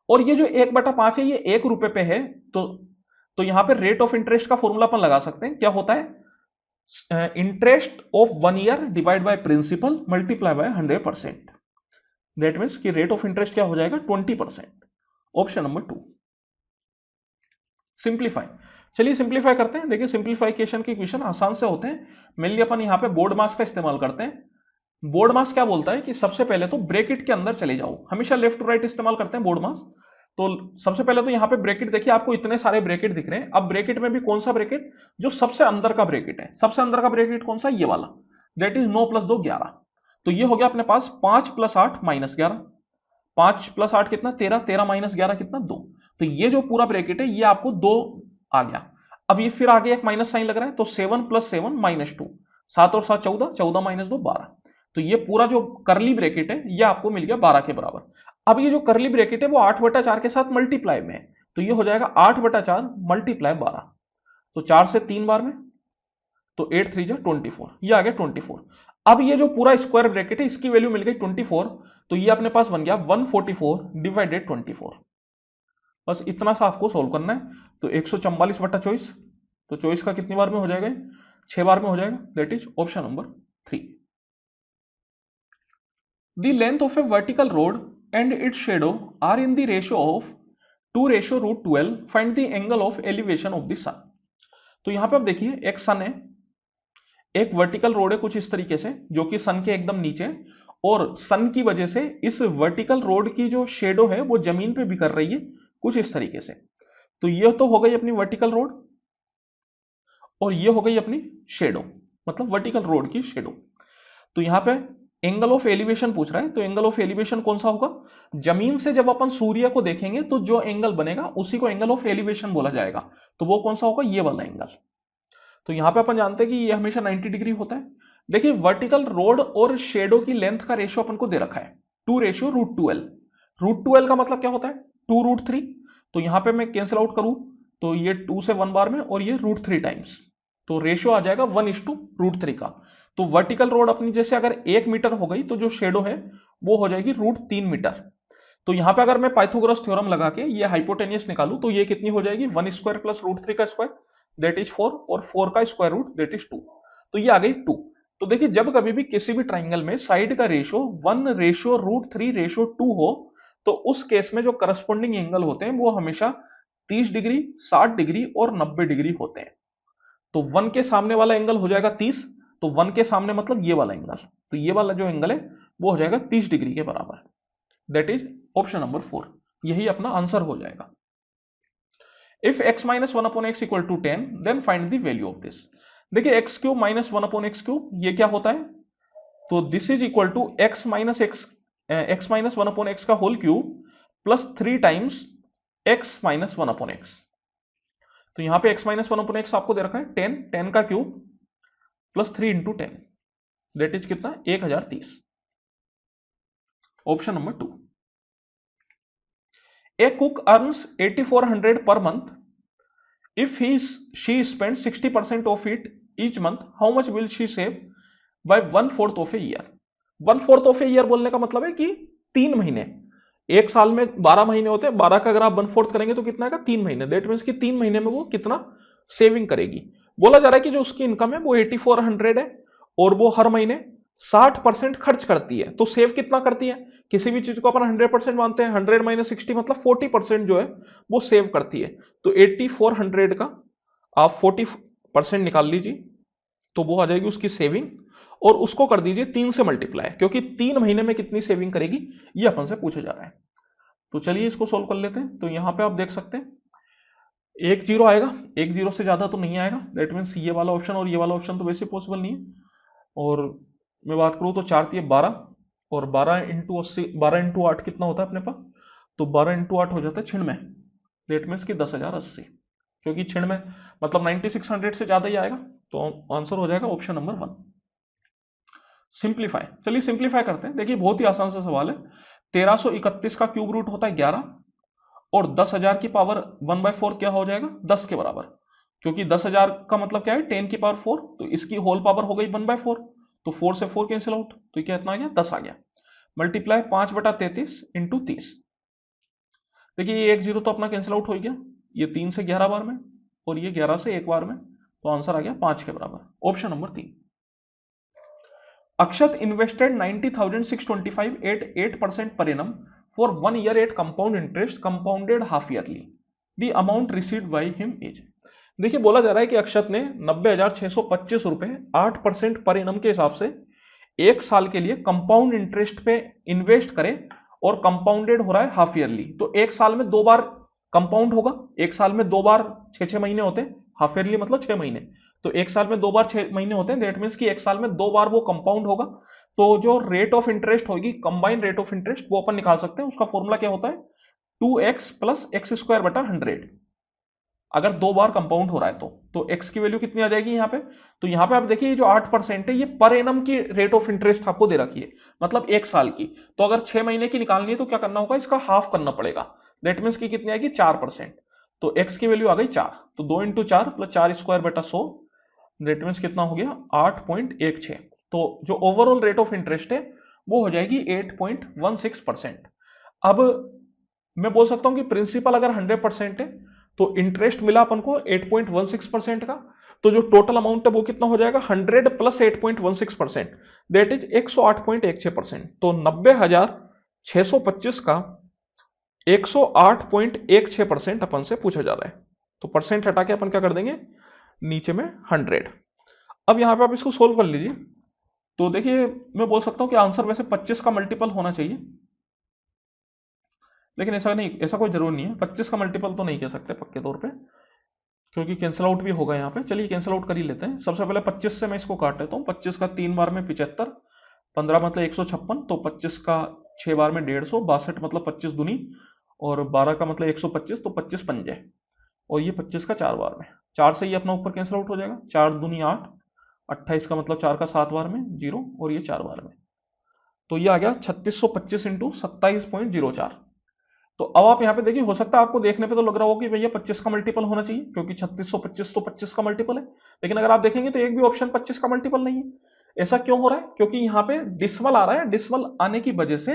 और ये जो 1/5 है ये 1 रुपए पे है, तो यहां पे रेट ऑफ इंटरेस्ट का फॉर्मूला अपन लगा सकते हैं, क्या होता है interest of 1 year divide by principal multiply by 100%। That means कि रेट ऑफ इंटरेस्ट क्या हो जाएगा 20%। Option number 2। सिंप्लीफाई, चलिए सिंप्लीफाई करते हैं। देखिए सिंप्लीफिकेशन के क्वेश्चन आसान से होते हैं। मेनली अपन यहां पे बोर्ड मास का इस्तेमाल करते हैं। बोर्ड मास क्या बोलता है कि सबसे पहले तो ब्रैकेट के अंदर चले जाओ, हमेशा लेफ्ट टू राइट इस्तेमाल करते हैं बोर्ड मास। तो सबसे पहले तो यहां पे ब्रैकेट देखिए, आपको इतने सारे ब्रैकेट दिख रहे हैं। अब ब्रैकेट में भी कौन सा ब्रैकेट, जो सबसे अंदर का ब्रैकेट है, सबसे अंदर का ब्रैकेट कौन सा, ये वाला, दैट इज 9 + 2 11। तो ये हो गया अपने पास 5 + 8 -11, 5 + 8 कितना 13, 13 - 11 कितना 2। तो ये जो पूरा ब्रैकेट है ये आपको 2 आ गया। अब ये फिर आगे एक माइनस साइन लग रहा है, तो 7 + 7 -2, 7 और 7 14, 14 - 2 12। तो ये पूरा जो करली ब्रैकेट है ये आपको मिल गया 12 के बराबर। अब ये जो करली ब्रैकेट है वो 8/4 के साथ मल्टीप्लाई में है, तो ये हो जाएगा 8/4 × 12। तो 4 से 3 बार में, तो 8 3 जा 24, ये आ गया 24। अब ये जो पूरा स्क्वायर ब्रैकेट है इसकी वैल्यू मिल गई 24, तो ये अपने पास बन गया 144 / 24। बस इतना सा आपको सोल्व करना है। तो 144/24, तो 24 का कितनी बार में हो जाएगा, 6 बार में हो जाएगा, that is option number 3। The length of a vertical rod and its shadow are in the ratio of 2:√12, find the angle of elevation of the sun. तो यहां पे आप देखिए एक सन है, एक वर्टिकल रोड है कुछ इस तरीके से जो कि सन के एकदम नीचे, और सन की वजह से इस वर्टिकल रोड की जो शेडो है वो जमीन पे भी कर रही है कुछ इस तरीके से। तो ये तो हो गई अपनी वर्टिकल रोड, और ये हो गई अपनी शेडो, मतलब वर्टिकल रोड की शेडो। तो यहां पे एंगल ऑफ एलिवेशन पूछ रहा है, तो एंगल ऑफ एलिवेशन कौन सा होगा, जमीन से जब अपन सूर्य को देखेंगे तो जो एंगल बनेगा उसी को एंगल ऑफ एलिवेशन बोला जाएगा। तो वो कौन सा होगा, ये वाला एंगल। तो यहां पे अपन जानते हैं कि ये हमेशा 90 डिग्री होता है। देखिए वर्टिकल रोड और शेडो की लेंथ का रेशियो अपन को दे रखा है 2:√12। √12 का मतलब क्या होता है, 2√3। तो यहां पे मैं कैंसिल आउट करूं तो ये 2 से 1 बार में, और ये √3 टाइम्स, तो रेशियो आ जाएगा 1:√3 का। तो वर्टिकल रोड अपनी जैसे अगर 1 मीटर हो गई तो जो शेडो है वो हो जाएगी √3 मीटर। तो यहां पे अगर मैं पाइथागोरस थ्योरम लगा के ये हाइपोटेनियस निकालूं तो ये कितनी हो जाएगी, 1² + √3 का स्क्वायर दैट इज 4, और 4 का स्क्वायर रूट दैट इज 2। तो ये आ गई 2। तो देखिए जब कभी भी किसी भी ट्राइंगल में साइड का रेशियो 1:√3:2 हो, तो उस केस में जो करस्पॉन्डिंग एंगल होते हैं वो हमेशा 30 डिग्री, 60 डिग्री और 90 डिग्री होते हैं। तो 1 के सामने वाला एंगल हो जाएगा 30, तो 1 के सामने मतलब ये वाला एंगल, तो ये वाला जो एंगल है वो हो जाएगा 30 डिग्री के बराबर, दैट इज ऑप्शन नंबर 4, यही अपना आंसर हो जाएगा। If x - 1/x = 10, then find the value of this। देखिए x³ - 1/x³ ये क्या होता है, तो this is equal to x - 1/x का whole cube plus 3 times x - 1/x। तो यहां पे x - 1/x आपको दे रखा है 10, 10 का क्यूब प्लस 3 × 10, दैट इज कितना, 1030, option number 2। A cook earns 8400 per month. If she spends 60% of it each month, how much will she save by 1/4 of a year? 1/4 of a year बोलने का मतलब है कि 3 महीने, एक साल में 12 महीने होते हैं, 12 का अगर आप 1/4 करेंगे तो कितना आएगा, 3 महीने। दैट मीन्स कि 3 महीने में वो कितना सेविंग करेगी। बोला जा रहा है कि जो उसकी इनकम है वो 8400 है, और वो हर महीने 60% खर्च करती है, तो सेव कितना करती है, किसी भी चीज को अपन 100% मानते हैं, 100 - 60 मतलब 40% जो है वो सेव करती है। तो 8400 का आप 40% निकाल लीजिए, तो वो आ जाएगी उसकी सेविंग, और उसको कर दीजिए 3 से मल्टीप्लाई, क्योंकि 3 महीने में कितनी सेविंग करेगी ये अपन से पूछा जा रहा है। तो चलिए इसको सोल्व कर लेते हैं। तो यहां पे आप देख सकते हैं 1 0 आएगा, 1 0 से ज्यादा तो नहीं आएगा, दैट मीन्स ये वाला ऑप्शन और ये वाला ऑप्शन तो वैसे पॉसिबल नहीं है। और मैं बात करूं तो 4 × 12, और 12 × 80, 12 × 8 कितना होता है अपने पास, तो 12 × 8 हो जाता है 96, दैट मीन्स कि 10,080, क्योंकि 96 मतलब 9600 से ज्यादा ही आएगा, तो आंसर हो जाएगा ऑप्शन नंबर 1। सिंप्लीफाई, चलिए सिंप्लीफाई करते हैं। देखिए बहुत ही आसान सा सवाल है। 1331 का क्यूब रूट होता है 11, और 10,000 की पावर 1/4 क्या हो जाएगा, 10 के बराबर, क्योंकि 10,000 का मतलब क्या है 10 की पावर 4, तो इसकी होल पावर हो गई 1/4, तो 4 से 4 कैंसिल आउट, तो क्या इतना आ गया, 10 आ गया। मल्टीप्लाई 5/33 × 30। देखिए ये 1 0 तो अपना कैंसिल आउट हो गया, ये 3 से 11 बार में, और ये 11 से 1 बार में, तो आंसर आ गया 5 के बराबर, option number 3। Akshat invested 90,625 at 8% per annum for 1 year at compound interest compounded half yearly. The amount received by him is। देखिए बोला जा रहा है कि अक्षत ने 90,625 रुपए 8% पर एनम के हिसाब से 1 साल के लिए कंपाउंड इंटरेस्ट पे इन्वेस्ट करे, और कंपाउंडेड हो रहा है हाफ ईयरली, तो 1 साल में 2 बार कंपाउंड होगा, 1 साल में 2 बार 6 महीने होते हैं, हाफ ईयरली मतलब 6 महीने, तो 1 साल में 2 बार 6 महीने होते हैं, दैट मीन्स कि 1 साल में 2 बार वो कंपाउंड होगा। तो जो रेट ऑफ इंटरेस्ट होगी, कंबाइंड रेट ऑफ इंटरेस्ट, वो अपन निकाल सकते हैं। उसका फॉर्मूला क्या होता है, 2x + x² / 100। अगर 2 बार कंपाउंड हो रहा है तो x की वैल्यू कितनी आ जाएगी यहाँ पे? तो यहाँ पे आप देखिए ये जो 8% है ये पर एनम की रेट ऑफ इंटरेस्ट आपको दे रखी है, मतलब 1 साल की। तो अगर 6 महीने की निकालनी है तो क्या करना होगा, इसका हाफ करना पड़ेगा। दैट मीन्स की कितनी आएगी 4%। तो x की वैल्यू आ गई 4, तो 2 इंटू 4 प्लस 4 स्क्वायर बटा 100, दैट मीन्स कितना हो गया 8.16। तो जो ओवरऑल रेट ऑफ इंटरेस्ट है वो हो जाएगी 8.16%। अब मैं बोल सकता हूं कि प्रिंसिपल अगर 100% है तो इंटरेस्ट मिला अपन को 8.16% का, तो जो टोटल अमाउंट है वो कितना हो जाएगा 100 प्लस 8.16%, दैट इज 108.16%। तो 90,625 का 108.16% अपन से पूछा जा रहा है। तो परसेंट हटा के अपन क्या कर देंगे नीचे में 100। अब यहां पे आप इसको सोल्व कर लीजिए। तो देखिए मैं बोल सकता हूं कि आंसर वैसे 25 का मल्टीपल होना चाहिए, लेकिन ऐसा नहीं, ऐसा कोई जरूर नहीं है। 25 का मल्टीपल तो नहीं कह सकते पक्के तौर पे, क्योंकि कैंसिल आउट भी होगा यहाँ पे। चलिए कैंसिल आउट कर ही लेते हैं। सबसे पहले 25 से मैं इसको काट लेता हूँ। 25 का 3 बार में 75, 15 मतलब 156, तो 25 का 6 बार में 150, 62 मतलब 25 दूनी, और 12 का मतलब 125, तो 25 पंजे, और ये 25 का 4 बार में। 4 से ये अपना ऊपर कैंसिल आउट हो जाएगा, 4 दूनी 8, 28 का मतलब 4 का 7 बार में 0, और ये 4 बार में। तो ये आ गया 3625 इंटू 27.04। तो अब आप यहाँ पे देखिए, हो सकता है आपको देखने पे तो लग रहा हो कि भैया 25 का मल्टीपल होना चाहिए, क्योंकि 3625 तो 25 का मल्टीपल है। लेकिन अगर आप देखेंगे तो एक भी ऑप्शन 25 का मल्टीपल नहीं है। ऐसा क्यों हो रहा है? क्योंकि यहाँ पे डिसमल आ रहा है। डिसमल आने की वजह से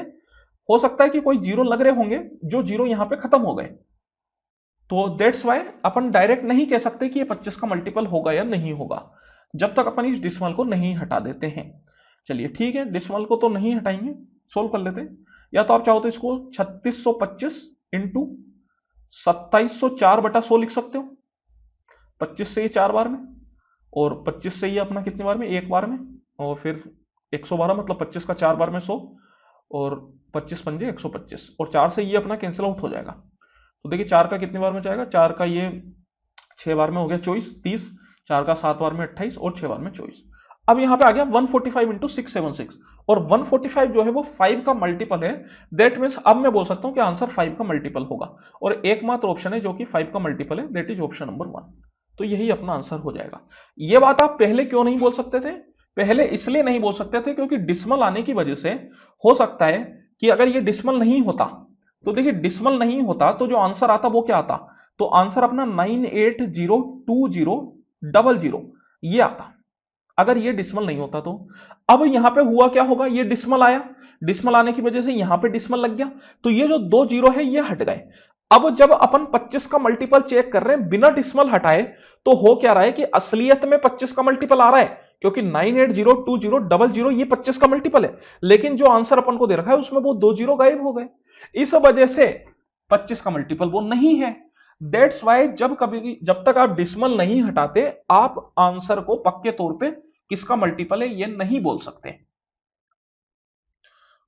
हो सकता है कि कोई जीरो लग रहे होंगे, जो जीरो यहाँ पे खत्म हो गए। तो दैट्स वाई अपन डायरेक्ट नहीं कह सकते कि ये 25 का मल्टीपल होगा या नहीं होगा, जब तक अपन इस डिसमल को नहीं हटा देते हैं। चलिए ठीक है, डिसमल को तो नहीं हटाएंगे, सोल्व कर लेते हैं। या तो आप चाहो तो इसको 3625 इंटू 2704 बटा 100 लिख सकते हो। 25 से ये 4 बार में, और 25 से ये अपना कितने बार में, 1 बार में, और फिर 112 मतलब 25 का 4 बार में 100, और 25 पंजे 125, और 4 से ये अपना कैंसिल आउट हो जाएगा। तो देखिए 4 का कितने बार में जाएगा, 4 का ये 6 बार में हो गया 24, 30, 4 का 7 बार में 28, और 6 बार में 24। अब यहां पे आ गया 145 इंटू 676, और 145 जो है वो 5 का मल्टीपल है। दैट मीन्स अब मैं बोल सकता हूं कि आंसर 5 का मल्टीपल होगा, और एकमात्र ऑप्शन है जो कि 5 का मल्टीपल है, दैट इज ऑप्शन नंबर 1। तो यही अपना आंसर हो जाएगा। ये बात आप पहले क्यों नहीं बोल सकते थे? पहले इसलिए नहीं बोल सकते थे क्योंकि डिसमल आने की वजह से हो सकता है कि अगर ये डिसमल नहीं होता, तो देखिए डिसमल नहीं होता तो जो आंसर आता वो क्या आता, तो आंसर अपना 98020000 ये आता, अगर ये डिसमल नहीं होता तो। अब यहां पे हुआ क्या होगा, ये डिसमल आया, डिसमल आने की वजह से यहां पे डिसमल लग गया, तो ये जो 2 जीरो है ये हट गए। अब जब अपन 25 का मल्टीपल चेक कर रहे हैं बिना डिसमल हटाए, तो हो क्या रहा है कि असलियत में 25 का मल्टीपल आ रहा है, क्योंकि 98020000 ये 25 का मल्टीपल है, लेकिन जो आंसर अपन को दे रखा है उसमें वो 2 जीरो गायब हो गए। इस वजह से 25 का मल्टीपल वो नहीं है। दैट्स वाई जब तक आप डिसमल नहीं हटाते, आप आंसर को पक्के तौर पे किसका मल्टीपल है ये नहीं बोल सकते।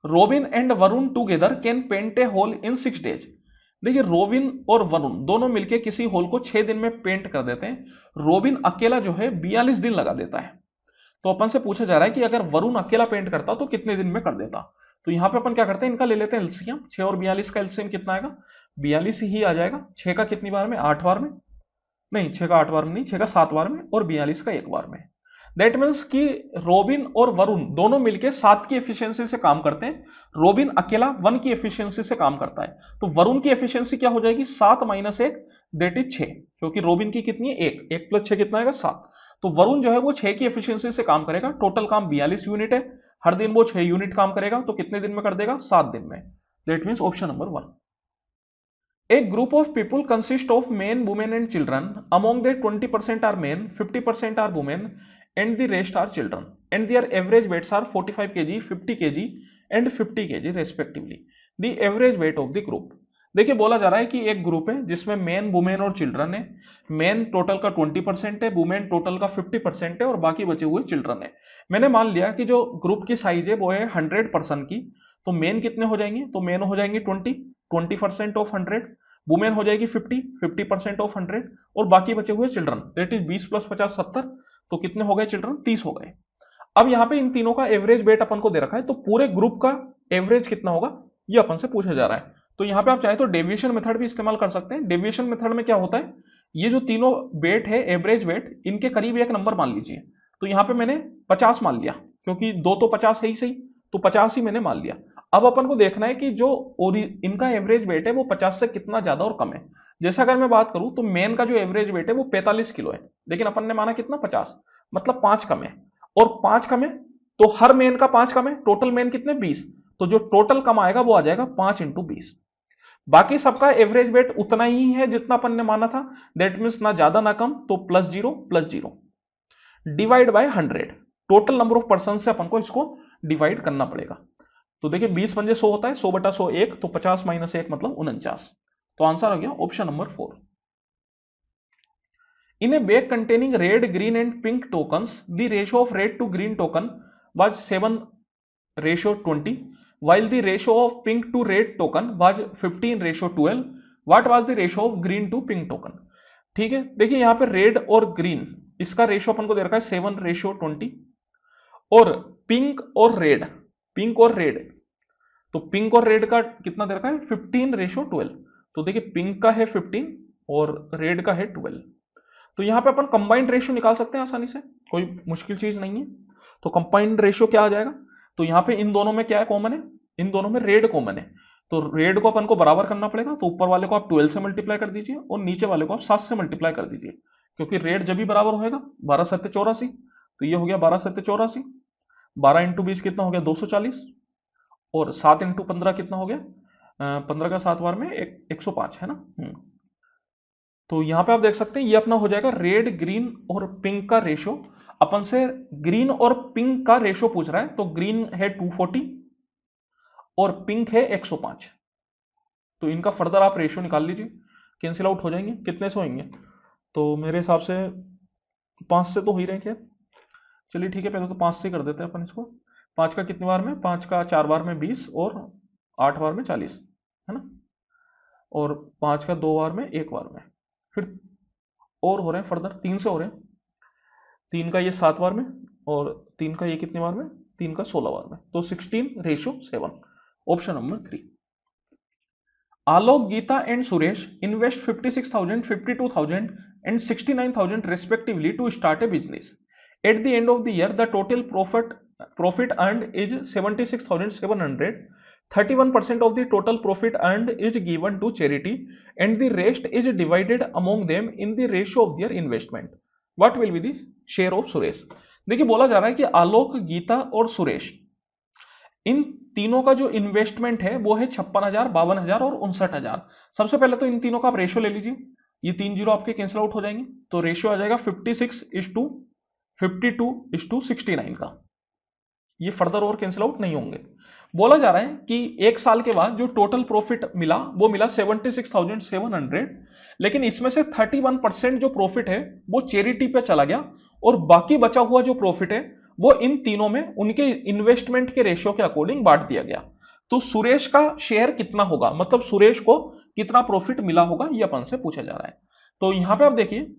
Robin and Varun together can paint a hole in 6 days. देखिए रोबिन और वरुण दोनों मिलकर किसी होल को 6 दिन में पेंट कर देते हैं। रोबिन अकेला जो है 42 दिन लगा देता है। तो अपन से पूछा जा रहा है कि अगर वरुण अकेला पेंट करता तो कितने दिन में कर देता। तो यहां पे अपन क्या करते हैं, इनका ले लेते हैं एलसीएम। 6 और 42 का एलसीएम कितना आएगा, 42 ही आ जाएगा। 6 का कितनी बार में, 8 बार में, नहीं 6 का 8 बार में नहीं, 6 का 7 बार में, और 42 का 1 बार में। दैट मीन्स कि रोबिन और वरुण दोनों मिलकर 7 की एफिशिएंसी से काम करते हैं। रोबिन अकेला 1 की एफिशिएंसी से काम करता है। तो वरुण की एफिशिएंसी क्या हो जाएगी, 7 माइनस 1 दैट इज 6, क्योंकि रोबिन की कितनी है 1, 1 प्लस 6 कितना आएगा 7। तो वरुण जो है वो 6 की एफिशिएंसी से काम करेगा। टोटल काम 42 यूनिट है, हर दिन वो 6 यूनिट काम करेगा, तो कितने दिन में कर देगा, 7 दिन में। That means option number 1। A group of people consist of men, women and children. Among them 20% are men, 50% are women and the rest are children. And their average weights are 45 kg, 50 kg and 50 kg respectively. The average weight of the group. देखिए बोला जा रहा है कि एक group है जिसमें main, women और चिल्ड्रन है। मेन टोटल का 20% है, वुमेन टोटल का 50% है, और बाकी बचे हुए चिल्ड्रन है। मैंने मान लिया कि जो ग्रुप की साइज है वो है 100 पर्सन की। तो मेन कितने हो जाएंगे, तो मेन हो जाएंगे 20% ऑफ 100, वुमेन हो जाएगी 50% ऑफ 100, और बाकी बचे हुए चिल्ड्रन दैट इज 20 प्लस 50 70, तो कितने हो गए चिल्ड्रन, 30 हो गए। अब यहाँ पे इन तीनों का एवरेज वेट अपन को दे रखा है, तो पूरे ग्रुप का एवरेज कितना होगा ये अपन से पूछा जा रहा है। तो यहाँ पे आप चाहे तो डेविएशन मेथड भी इस्तेमाल कर सकते हैं। डेविएशन मेथड में क्या होता है, ये जो तीनों वेट है, एवरेज वेट, इनके करीब एक नंबर मान लीजिए। तो यहां पे मैंने 50 मान लिया, क्योंकि दो तो 50 है ही सही, तो 50 ही मैंने मान लिया। अब अपन को देखना है कि जो इनका एवरेज वेट है वो 50 से कितना ज्यादा और कम है। जैसे अगर मैं बात करूं तो मेन का जो एवरेज वेट है वो 45 किलो है, लेकिन अपन ने माना कितना 50, मतलब 5 कम है। और 5 कम है तो हर मेन का 5 कम है, टोटल मेन कितने 20, तो जो टोटल कम आएगा वो आ जाएगा 5 इंटू 20। बाकी सबका एवरेज वेट उतना ही है जितना अपन ने माना था, दैट मीन्स ना ज्यादा ना कम, तो plus zero divide by 100, total number of person से अपन को इसको डिवाइड करना पड़ेगा। तो देखिए 20 पंजे 100 होता है, 100 बटा 100 1, तो 50 माइनस 1 मतलब 49। तो आंसर आ गया option number 4। In a bag containing red, green and pink tokens, the ratio of red to green token was 7:20, while the ratio of pink to red token was 15:12. What was the ratio of green to pink token? ठीक है, देखिए यहाँ पे red और green, इसका ratio अपन को दे रखा है 7:20, और पिंक और रेड, तो पिंक और रेड का कितना दे रखा है 15:12। तो देखिए पिंक का है 15 और रेड का है 12। तो यहां पे अपन कंबाइंड रेशियो निकाल सकते हैं आसानी से, कोई मुश्किल चीज नहीं है। तो कंबाइंड रेशियो क्या आ जाएगा, तो यहां पे इन दोनों में क्या है कॉमन है, इन दोनों में रेड कॉमन है, तो रेड को अपन को बराबर करना पड़ेगा। तो ऊपर वाले को आप 12 से मल्टीप्लाई कर दीजिए और नीचे वाले को आप 7 से मल्टीप्लाई कर दीजिए, क्योंकि रेड जब भी बराबर होगा 12×7 = 84, तो ये हो गया 12×7 = 84। 12 × 20 कितना हो गया 240, और 7 × 15 कितना हो गया 15 का 7 बार में 105 है ना। तो यहां पे आप देख सकते हैं ये अपना हो जाएगा रेड, ग्रीन और पिंक का रेशियो। अपन से ग्रीन और पिंक का रेशियो पूछ रहा है, तो ग्रीन है 240 और पिंक है 105। तो इनका फर्दर आप रेशियो निकाल लीजिए, कैंसिल आउट हो जाएंगे, कितने से होंगे, तो मेरे हिसाब से 5 से तो हो ही रहे क्या। चलिए ठीक है, पहले तो 5 से कर देते हैं अपन इसको। 5 का कितने बार में, 5 का 4 बार में 20 और 8 बार में 40 है ना, और 5 का 2 बार में 1 बार में, फिर और हो रहे हैं फर्दर 3 से हो रहे हैं, 3 का ये 7 बार में और 3 का ये कितने बार में, 3 का 16 बार में, तो 16:7, option number 3। Alok, Geeta and Suresh invest 56,000, 52,000 and 69,000 respectively to start a business. At the end of the year, the total profit earned is 76,700. 31% of the total profit earned is given to charity and the rest is divided among them in the ratio of their investment. What will be the share of Suresh? देखिए बोला जा रहा है कि आलोक, गीता और सुरेश, इन तीनों का जो इन्वेस्टमेंट है वो है 56,000, 52,000 और 59,000। सबसे पहले तो इन तीनों का आप रेशियो ले लीजिए, ये 3 जीरो आपके कैंसिल आउट हो जाएंगे, तो रेशियो आ जाएगा 56:52:69 का। ये फर्दर और कैंसिल आउट नहीं होंगे। बोला जा रहा है कि एक साल के बाद जो टोटल प्रॉफिट मिला वो मिला 76,700, लेकिन इसमें से 31% जो प्रॉफिट है वो चैरिटी पे चला गया, और बाकी बचा हुआ जो प्रॉफिट है वो इन तीनों में उनके इन्वेस्टमेंट के रेशियो के अकॉर्डिंग बांट दिया गया। तो सुरेश का शेयर कितना होगा, मतलब सुरेश को कितना प्रॉफिट मिला होगा, ये अपन से पूछा जा रहा है। तो यहां पे आप देखिए,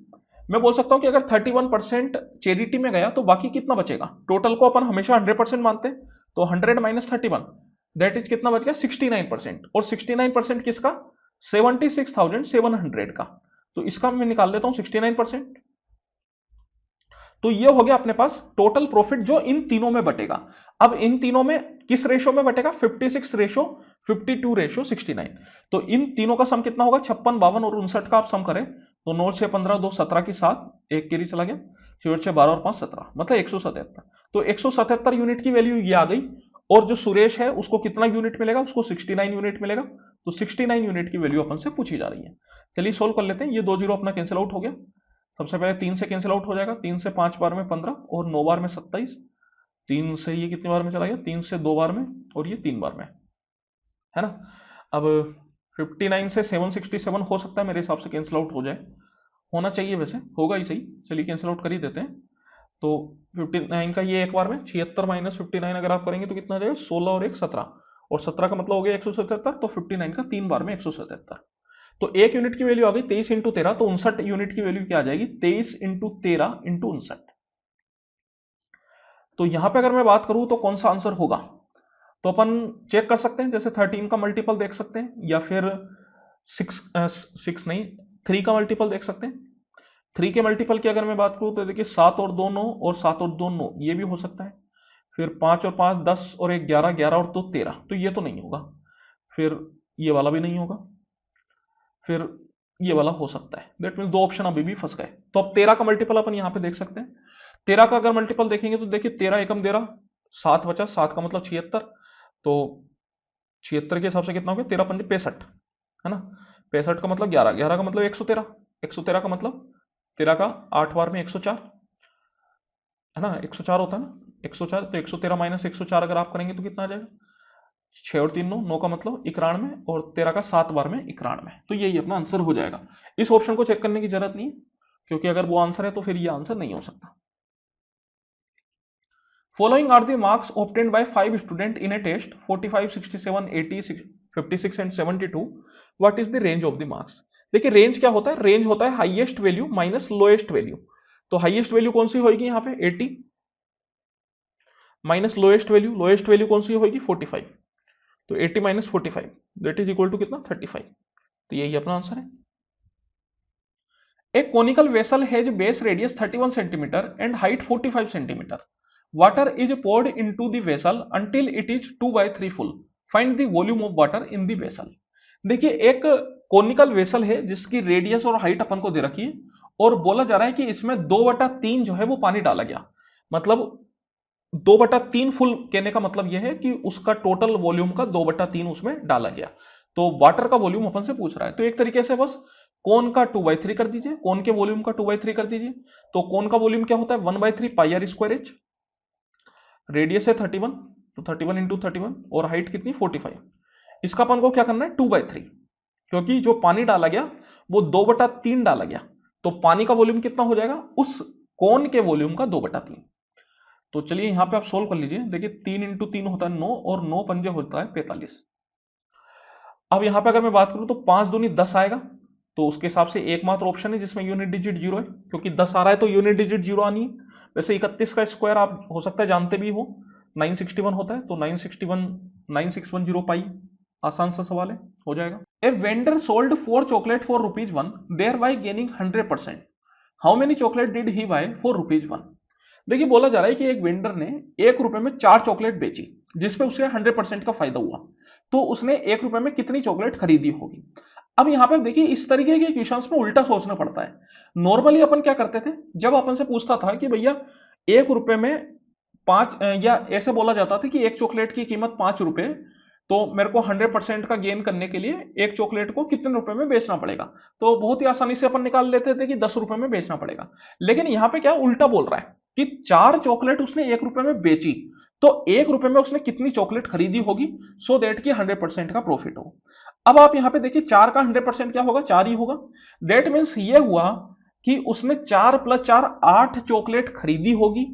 मैं बोल सकता हूं कि अगर 31% चैरिटी में गया तो बाकी कितना बचेगा, टोटल को अपन हमेशा 100% मानते हैं, तो 100 माइनस 31 दैट इज कितना बच गया 69%, और 69% किसका 76,700 का, तो इसका मैं निकाल लेता हूं 69%। तो ये हो गया अपने पास टोटल प्रॉफिट जो इन तीनों में बटेगा। अब इन तीनों में किस रेशो में बटेगा, 56:52:69। तो इन तीनों का सम कितना होगा, 56, 52 और 59 का आप सम करें तो 9 से 15, 2 17 की 7, एक कैरी चला गया, 4 से 12 और 5 17, मतलब 177। तो 177 यूनिट की वैल्यू ये आ गई, और जो सुरेश है उसको कितना यूनिट मिलेगा, उसको 69 यूनिट मिलेगा। तो 69 यूनिट की वैल्यू अपन से पूछी जा रही है। चलिए सोल्व कर लेते हैं, ये 2 जीरो अपना कैंसिल आउट हो गया। सबसे पहले 3 से कैंसिल आउट हो जाएगा, 3 से 5 बार में 15 और 9 बार में 27, 3 से ये कितने बार में चला गया, 3 से 2 बार में और ये 3 बार में है ना। अब 59 से 767 हो सकता है मेरे हिसाब से कैंसिल आउट हो जाए, होना चाहिए, वैसे होगा ही सही। चलिए कैंसिल आउट कर ही देते हैं। तो 59 का ये एक बार में 76 माइनस 59 अगर आप करेंगे तो कितना आ जाएगा 16 और 1 17, और 17 का मतलब हो गया 177, तो 59 का 3 बार में 177। तो 1 यूनिट की वैल्यू आ गई 23 × 13, तो 59 यूनिट की वैल्यू क्या आ जाएगी 23 × 13 × 59। तो यहां पे अगर मैं बात करूं तो कौन सा आंसर होगा, तो अपन चेक कर सकते हैं, जैसे 13 का मल्टीपल देख सकते हैं, या फिर 6 नहीं 3 का मल्टीपल देख सकते हैं। 3 के मल्टीपल की अगर मैं बात करूं तो देखिए 7 और 2 9 और 7 और 2 9, ये भी हो सकता है। फिर 5 और 5 10 और 1 11, 11 और 2 13, तो ये तो नहीं होगा। फिर ये वाला भी नहीं होगा। फिर ये वाला हो सकता है। दैट मीन 2 ऑप्शन अभी भी फंस गए। तो अब 13 का मल्टीपल अपन यहां पे देख सकते हैं। 13 का अगर मल्टीपल देखेंगे तो देखिए 13 एकम 13, 7 बचा, 7 का मतलब 76। तो 76 के हिसाब से कितना हो गया, 13 पंजे 65, है ना। 65 का मतलब 11, 11 का मतलब 113, 113 का मतलब 13 का 8 बार में 104, है ना, 104 होता है ना, 104। तो 113 माइनस 104 अगर आप करेंगे तो कितना आ जाएगा, 6 और 3 9, 9 का मतलब 91, और 13 का 7 बार में 91। तो यही अपना आंसर हो जाएगा। इस ऑप्शन को चेक करने की जरूरत नहीं है, क्योंकि अगर वो आंसर है तो फिर ये आंसर नहीं हो सकता। Following are the marks obtained by 5 students in a test 45, 67, 80, 56 and 72. What is the range of the marks? देखिए रेंज क्या होता है, रेंज होता है highest value minus lowest value. तो हाईएस्ट वैल्यू कौन सी होगी यहाँ पे 80 minus lowest value, lowest value कौन सी होगी 45। तो 80 minus 45 that is equal to कितना 35। तो यही अपना आंसर है। A conical vessel has base radius 31 centimeter and height 45 centimeter. Water is poured into the vessel until it is 2/3 full. Find the volume of water in the vessel. देखिए एक conical vessel है जिसकी radius और height अपन को दे रखी है, और बोला जा रहा है कि इसमें 2/3 जो है वो पानी डाला गया। मतलब 2/3 फुल कहने का मतलब यह है कि उसका टोटल वॉल्यूम का 2/3 उसमें डाला गया। तो वाटर का वॉल्यूम अपन से पूछ रहा है, तो एक तरीके से बस कोन का 2/3 कर दीजिए, कोन के वॉल्यूम का 2/3 कर दीजिए। तो कोन का वॉल्यूम क्या होता है 1/3 पाई आर स्क्वायर एच, रेडियस है 31, तो 31 इंटू 31, और हाइट कितनी 45। इसका अपन को क्या करना है 2/3, क्योंकि जो पानी डाला गया वो 2/3 डाला गया। तो पानी का वॉल्यूम कितना हो जाएगा उस कोन के वॉल्यूम का 2/3। तो चलिए यहां पे आप सोल्व कर लीजिए। देखिए 3 इंटू 3 होता है 9, और 9 पंजे होता है 45। अब यहां पे अगर मैं बात करूं तो 5 दूनी 10 आएगा। तो उसके हिसाब से एकमात्र ऑप्शन है जिसमें यूनिट डिजिट 0 है, क्योंकि 10 आ रहा है तो यूनिट डिजिट 0 आनी है। वैसे 31 का स्क्वायर आप हो सकता है जानते भी हो 961 होता है, तो 9610 पाई, आसान सा सवाल है, हो जाएगा। A vendor sold 4 chocolate for ₹1, thereby gaining 100%। How many chocolate did he buy for ₹1? देखिए बोला जा रहा है कि एक वेंडर ने 1 रुपए में 4 चॉकलेट बेची, जिसपे उसे 100% का फायदा हुआ। तो उसने 1 रुपए में कितनी चॉकलेट खरीदी होगी। अब यहां पर देखिए इस तरीके के क्वेश्चंस में उल्टा सोचना पड़ता है। नॉर्मली अपन क्या करते थे, जब अपन से पूछता था कि भैया 1 रुपए में 5, या ऐसे बोला जाता था कि एक चॉकलेट की कीमत 5 रुपए, तो मेरे को 100% का गेन करने के लिए एक चॉकलेट को कितने रुपए में बेचना पड़ेगा। तो बहुत ही आसानी से अपन निकाल लेते थे कि 10 रुपए में बेचना पड़ेगा। लेकिन यहां पे क्या उल्टा बोल रहा है कि 4 चॉकलेट उसने 1 रुपए में बेची, तो 1 रुपए में उसने कितनी चॉकलेट खरीदी होगी, सो दैट कि 100% का प्रॉफिट हो। अब आप यहां पे देखिए 4 का 100% क्या होगा 4 ही होगा। दैट मीन्स ये हुआ कि उसने 4 + 4 8 चॉकलेट खरीदी होगी,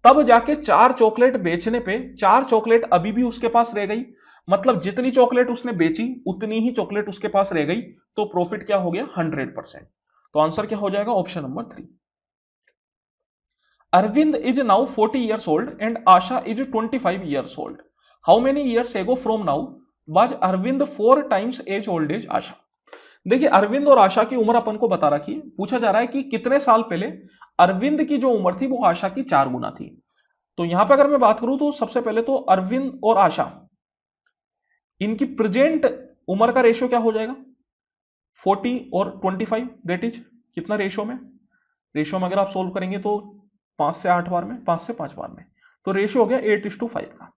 तब जाके 4 चॉकलेट बेचने पे 4 चॉकलेट अभी भी उसके पास रह गई। मतलब जितनी चॉकलेट उसने बेची उतनी ही चॉकलेट उसके पास रह गई, तो प्रॉफिट क्या हो गया 100%। तो आंसर क्या हो जाएगा option number 3। Arvind is now 40 years old and Asha is 25 years old. How many years ago from now was Arvind 4 times age old as Asha? देखिए अरविंद और आशा की उम्र अपन को बता रखी है। पूछा जा रहा है कि कितने साल पहले अरविंद की जो उम्र थी वो आशा की 4 गुना थी। तो यहां पर अगर मैं बात करूं तो सबसे पहले तो अरविंद और आशा इनकी प्रेजेंट उम्र का रेशियो क्या हो जाएगा 40 और 25, दैट इज कितना रेशियो में अगर आप सोल्व करेंगे तो 5 से 8 बार में, 5 से 5 बार में, तो रेशियो हो गया 8:5 का।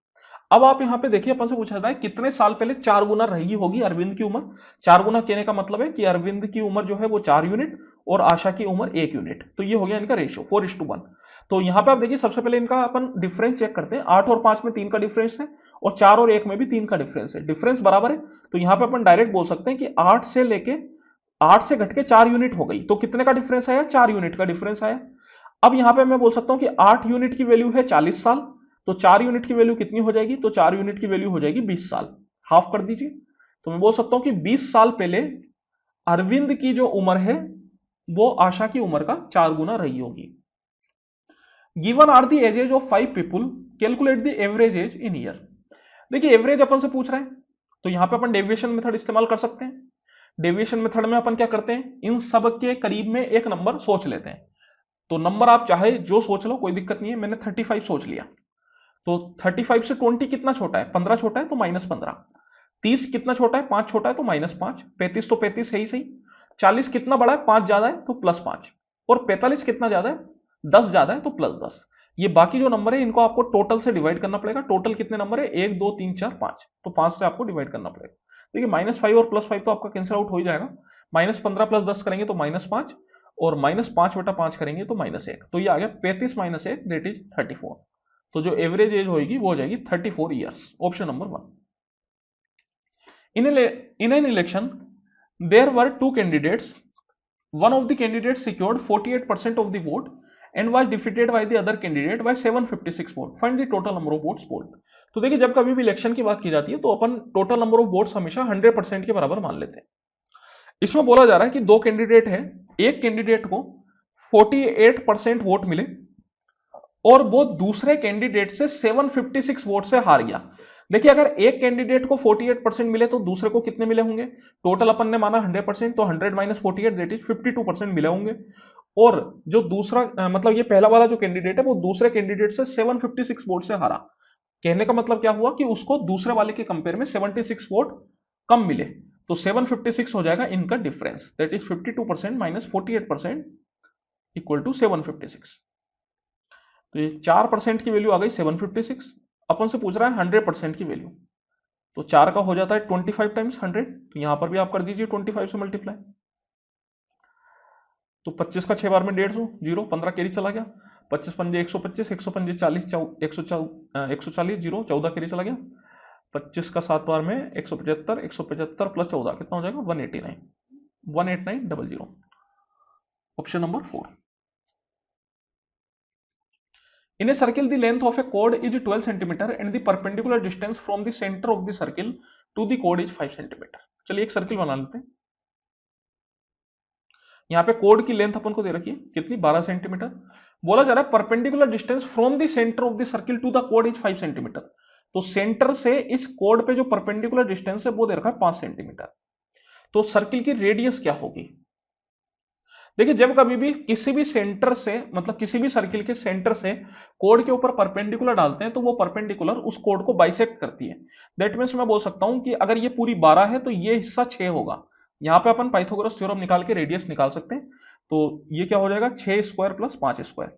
अब आप यहां पे देखिए अपन से पूछा जाता है कितने साल पहले 4 गुना रही होगी अरविंद की उम्र। 4 गुना कहने का मतलब है कि अरविंद की उम्र जो है वो 4 यूनिट और आशा की उम्र 1 यूनिट। तो ये हो गया इनका रेशियो 4:1। तो यहां पे आप देखिए सबसे पहले इनका अपन डिफरेंस चेक करते हैं। 8 और 5 में 3 का डिफरेंस है, और 4 और 1 में भी 3 का डिफरेंस है, डिफरेंस बराबर है। तो यहां पे अपन डायरेक्ट बोल सकते हैं कि 8 से घट के 4 यूनिट हो गई, तो कितने का डिफरेंस आया 4 यूनिट का डिफरेंस आया। अब यहां पे मैं बोल सकता हूं कि 8 यूनिट की वैल्यू है 40 साल, तो 4 यूनिट की वैल्यू कितनी हो जाएगी, तो 4 यूनिट की वैल्यू हो जाएगी 20 साल, हाफ कर दीजिए। तो मैं बोल सकता हूं कि 20 साल पहले अरविंद की जो उम्र है वो आशा की उम्र का 4 गुना रही होगी। Given are the ages of 5 people, calculate the average age in year. देखिए एवरेज अपन से पूछ रहा है, तो यहां पे अपन डेविएशन मेथड इस्तेमाल कर सकते हैं। डेविएशन मेथड में अपन क्या करते हैं, इन सब के करीब में एक नंबर सोच लेते हैं। तो नंबर आप चाहे जो सोच लो, कोई दिक्कत नहीं है। मैंने 35 सोच लिया, तो 35 से 20 कितना छोटा है, 15 छोटा है, तो -15। 30 कितना छोटा है, 5 छोटा है, तो -5। 35 तो 35 है ही सही। 40 कितना बड़ा है, 5 ज्यादा है, तो +5। और 45 कितना ज्यादा है, 10 ज्यादा है, तो +10। ये बाकी जो नंबर है इनको आपको टोटल से डिवाइड करना पड़ेगा। टोटल कितने नंबर है, 1 2 3 4 5, तो 5 से आपको डिवाइड करना पड़ेगा। देखिए -5 और +5 तो आपका कैंसिल आउट हो ही जाएगा। -15 + 10 करेंगे तो -5, और -5/5 करेंगे तो -1। तो ये आ गया 35 - 1 दैट इज 34। तो जो एवरेज एज होगी वो हो जाएगी 34 years. Option number 1। In an election, there were two candidates. One of the candidates secured 48% of the vote and was defeated by the other candidate by 756 votes. Find the total number of votes polled. तो देखिए, जब कभी भी election की बात की जाती है तो अपन टोटल नंबर ऑफ वोट्स हमेशा 100% के बराबर मान लेते हैं। इसमें बोला जा रहा है कि दो कैंडिडेट है, एक कैंडिडेट को 48% वोट मिले और वो दूसरे कैंडिडेट से 756 वोट से हार गया। देखिए, अगर एक कैंडिडेट को 48% मिले तो दूसरे को कितने मिले होंगे, टोटल अपन ने माना 100%, तो 100 - 48 दैट इज 52% मिले होंगे। और जो दूसरा मतलब ये पहला वाला जो कैंडिडेट है वो दूसरे कैंडिडेट से 756 वोट से हारा। कहने का मतलब क्या हुआ कि उसको दूसरे वाले के कंपेयर में 76 वोट कम मिले, तो 756 हो जाएगा इनका difference, that is 52% - 48% equal to 756। तो ये 4% की वैल्यू आ गई 756। अपन से पूछ रहा है 100% की वैल्यू, तो 4 का हो जाता है 25 टाइम्स 100, तो यहां पर भी आप कर दीजिए 25 से मल्टीप्लाई। तो 25 का 6 बार में 150, 0 15 कैरी चला गया। 25 पंजे 125, 105 40, 140, 0 14 कैरी चला गया। 25 का 7 बार में 175, 175 प्लस 14 कितना हो जाएगा 189, 18900। Option number 4। In a circle, the length of a chord is 12 cm and the perpendicular distance from the center of the circle to the chord is 5 cm. चलिए एक सर्किल बना लेते हैं। यहाँ पे कोड की लेंथ अपन को दे रखी है कितनी, 12 सेंटीमीटर। बोला जा रहा है perpendicular distance from the centre of the circle to the कोड इज 5 सेंटीमीटर। तो सेंटर से इस कोड पे जो परपेंडिकुलर डिस्टेंस है वो दे रखा है 5 सेंटीमीटर। तो सर्किल की रेडियस क्या होगी। देखिए, जब कभी भी किसी भी सेंटर से मतलब किसी भी सर्किल के सेंटर से कोड के ऊपर परपेंडिकुलर डालते हैं तो वो परपेंडिकुलर उस कोड को बाइसेक्ट करती है। दैट मीन्स मैं बोल सकता हूं कि अगर ये पूरी 12 है तो ये हिस्सा 6 होगा। यहां पे अपन पाइथागोरस थ्योरम निकाल के रेडियस निकाल सकते हैं। तो ये क्या हो जाएगा 6 स्क्वायर प्लस 5 स्क्वायर,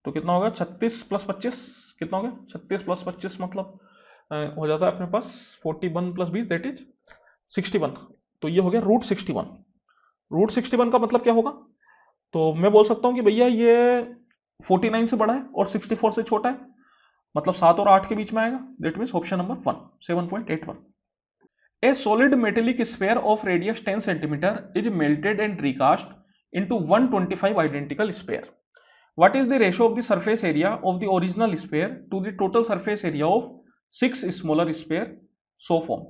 तो कितना होगा 36 + 25 कितना हो गया 36 + 25 मतलब हो जाता है अपने पास 41 + 20 दैट इज 61। तो ये हो गया √61। √61 का मतलब क्या होगा, तो मैं बोल सकता हूं कि भैया ये 49 से बड़ा है और 64 से छोटा है, मतलब 7 और 8 के बीच में आएगा। That means option number 1 7.81। A solid metallic sphere of radius 10 cm is melted and recast into 125 identical sphere. What is the ratio of the surface area of the original sphere to the total surface area of 6 smaller sphere so formed?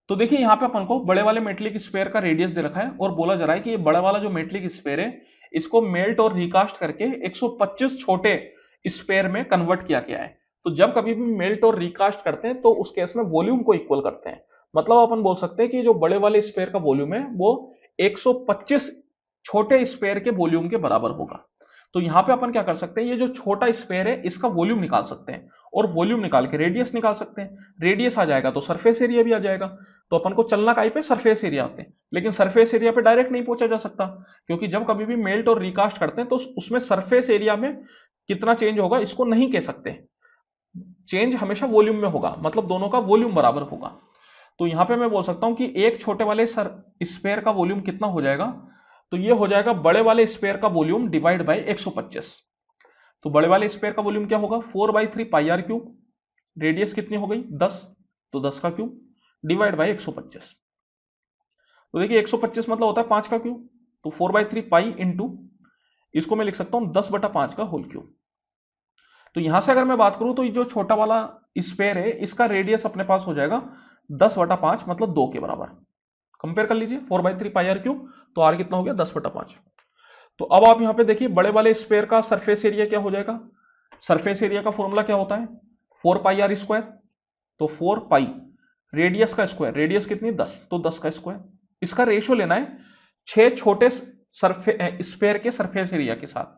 तो देखिए, यहां पे अपन को बड़े वाले metallic sphere का radius दे रखा है और बोला जा रहा है कि ये बड़ा वाला जो मेटलिक स्फेयर है इसको मेल्ट और रिकास्ट करके 125 छोटे स्फेयर में कन्वर्ट किया गया है। तो जब कभी भी मेल्ट और रिकास्ट करते हैं तो उस केस में वॉल्यूम को इक्वल करते हैं। मतलब अपन बोल सकते हैं कि जो बड़े वाले स्फेयर का वॉल्यूम है वो 125 छोटे स्फेयर के वॉल्यूम के बराबर होगा। तो यहां पे अपन क्या कर सकते हैं, ये जो छोटा स्फेयर है इसका वॉल्यूम निकाल सकते हैं और वॉल्यूम निकाल के रेडियस निकाल सकते हैं। रेडियस आ जाएगा तो सरफेस एरिया भी आ जाएगा। तो अपन को चलना काई पे सरफेस एरिया पे, लेकिन सरफेस एरिया पे डायरेक्ट नहीं पहुंचा जा सकता, क्योंकि जब कभी भी मेल्ट और रिकास्ट करते हैं तो उसमें सरफेस एरिया में कितना चेंज होगा इसको नहीं कह सकते। चेंज हमेशा वॉल्यूम में होगा, मतलब दोनों का वॉल्यूम बराबर होगा। तो यहां पे मैं बोल सकता हूं कि एक छोटे वाले स्फेयर का वॉल्यूम कितना हो जाएगा, तो ये हो जाएगा बड़े वाले स्फेयर का वॉल्यूम डिवाइड बाय 125। तो बड़े वाले स्फेयर का वॉल्यूम क्या होगा 4/3 πr³। रेडियस कितनी हो गई 10, तो 10 का क्यूब डिवाइड बाय 125। तो देखिए 125 मतलब होता है 5 का क्यूब, तो 4/3 पाई इंटू इसको मैं लिख सकता हूं 10/5 का होल क्यूब। तो यहां से अगर मैं बात करूं तो ये जो छोटा वाला स्फेयर है इसका रेडियस अपने पास हो जाएगा 10/5 मतलब 2 के बराबर। कंपेयर कर लीजिए 4/3 πr³, तो आर कितना हो गया 10/5। तो अब आप यहां पे देखिए बड़े वाले स्फेयर का सरफेस एरिया क्या हो जाएगा। सरफेस एरिया का फॉर्मूला क्या होता है 4 πr²। तो 4 पाई रेडियस का स्क्वायर, रेडियस कितनी 10, तो 10 का स्क्वायर। इसका रेशियो लेना है 6 छोटे स्फेयर के सरफेस एरिया के साथ।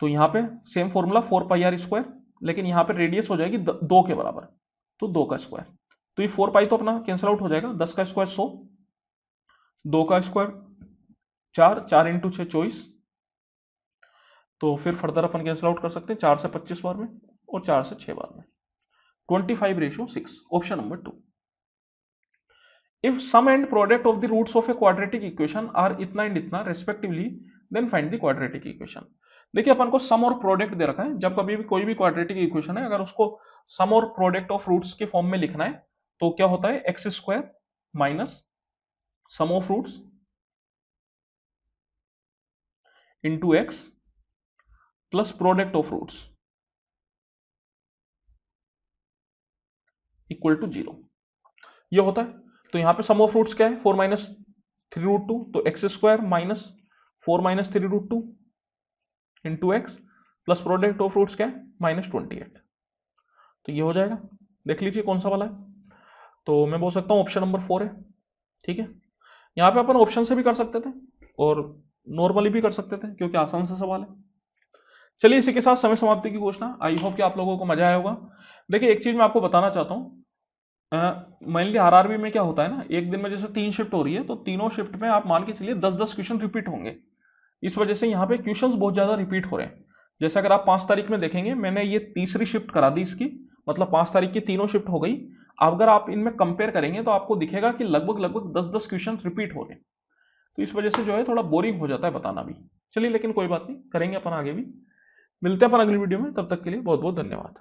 तो यहां पे same formula 4 pi r square, लेकिन यहां पे रेडियस हो जाएगी 2 के बराबर, तो 2 का स्क्वायर। तो ये 4 पाई तो अपना कैंसिल आउट हो जाएगा, 10 का स्क्वायर 100, 2 का स्क्वायर 4, 4 इंटू 6 24। तो फिर फर्दर अपन कैंसिल आउट कर सकते हैं 4 से 25 बार में और 4 से 6 बार में, 25:6, option number 2। If sum and product of the roots of a quadratic equation are इतना एंड इतना respectively, then find the quadratic equation. देखिए अपन को सम और प्रोडक्ट दे रखा है, जब कभी भी कोई भी क्वाड्रेटिक इक्वेशन है, अगर उसको सम और प्रोडक्ट ऑफ रूट्स के फॉर्म में लिखना है तो क्या होता है, x square minus sum of roots into x plus product of roots equal to 0, ये होता है। तो यहां पे सम ऑफ रूट्स क्या है, 4 माइनस 3√2, तो x square minus 4 minus 3√2 into x plus product of roots क्या है, -28। तो ये हो जाएगा, देख लीजिए कौन सा वाला है। तो मैं बोल सकता हूं ऑप्शन नंबर 4 है, ठीक है। यहां पे अपन ऑप्शन से भी कर सकते थे और नॉर्मली भी कर सकते थे, क्योंकि आसान सा सवाल है। चलिए इसी के साथ समय समाप्ति की घोषणा। आई होप कि आप लोगों को मजा आया होगा। देखिए एक चीज मैं आपको बताना चाहता हूँ, मेनली आरआरबी में क्या होता है ना, एक दिन में जैसे 3 शिफ्ट हो रही है, तो तीनों शिफ्ट में आप मान के चलिए 10-10 क्वेश्चन रिपीट होंगे। इस वजह से यहाँ पे क्वेश्चंस बहुत ज्यादा रिपीट हो रहे हैं। जैसे अगर आप 5 तारीख में देखेंगे, मैंने ये तीसरी शिफ्ट करा दी इसकी, मतलब 5 तारीख की तीनों शिफ्ट हो गई। अगर आप इनमें कंपेयर करेंगे तो आपको दिखेगा कि लगभग 10-10 क्वेश्चन रिपीट हो रहे हैं। तो इस वजह से जो है थोड़ा बोरिंग हो जाता है बताना भी। चलिए लेकिन कोई बात नहीं, करेंगे अपन आगे भी। मिलते हैं अपन अगली वीडियो में, तब तक के लिए बहुत बहुत धन्यवाद।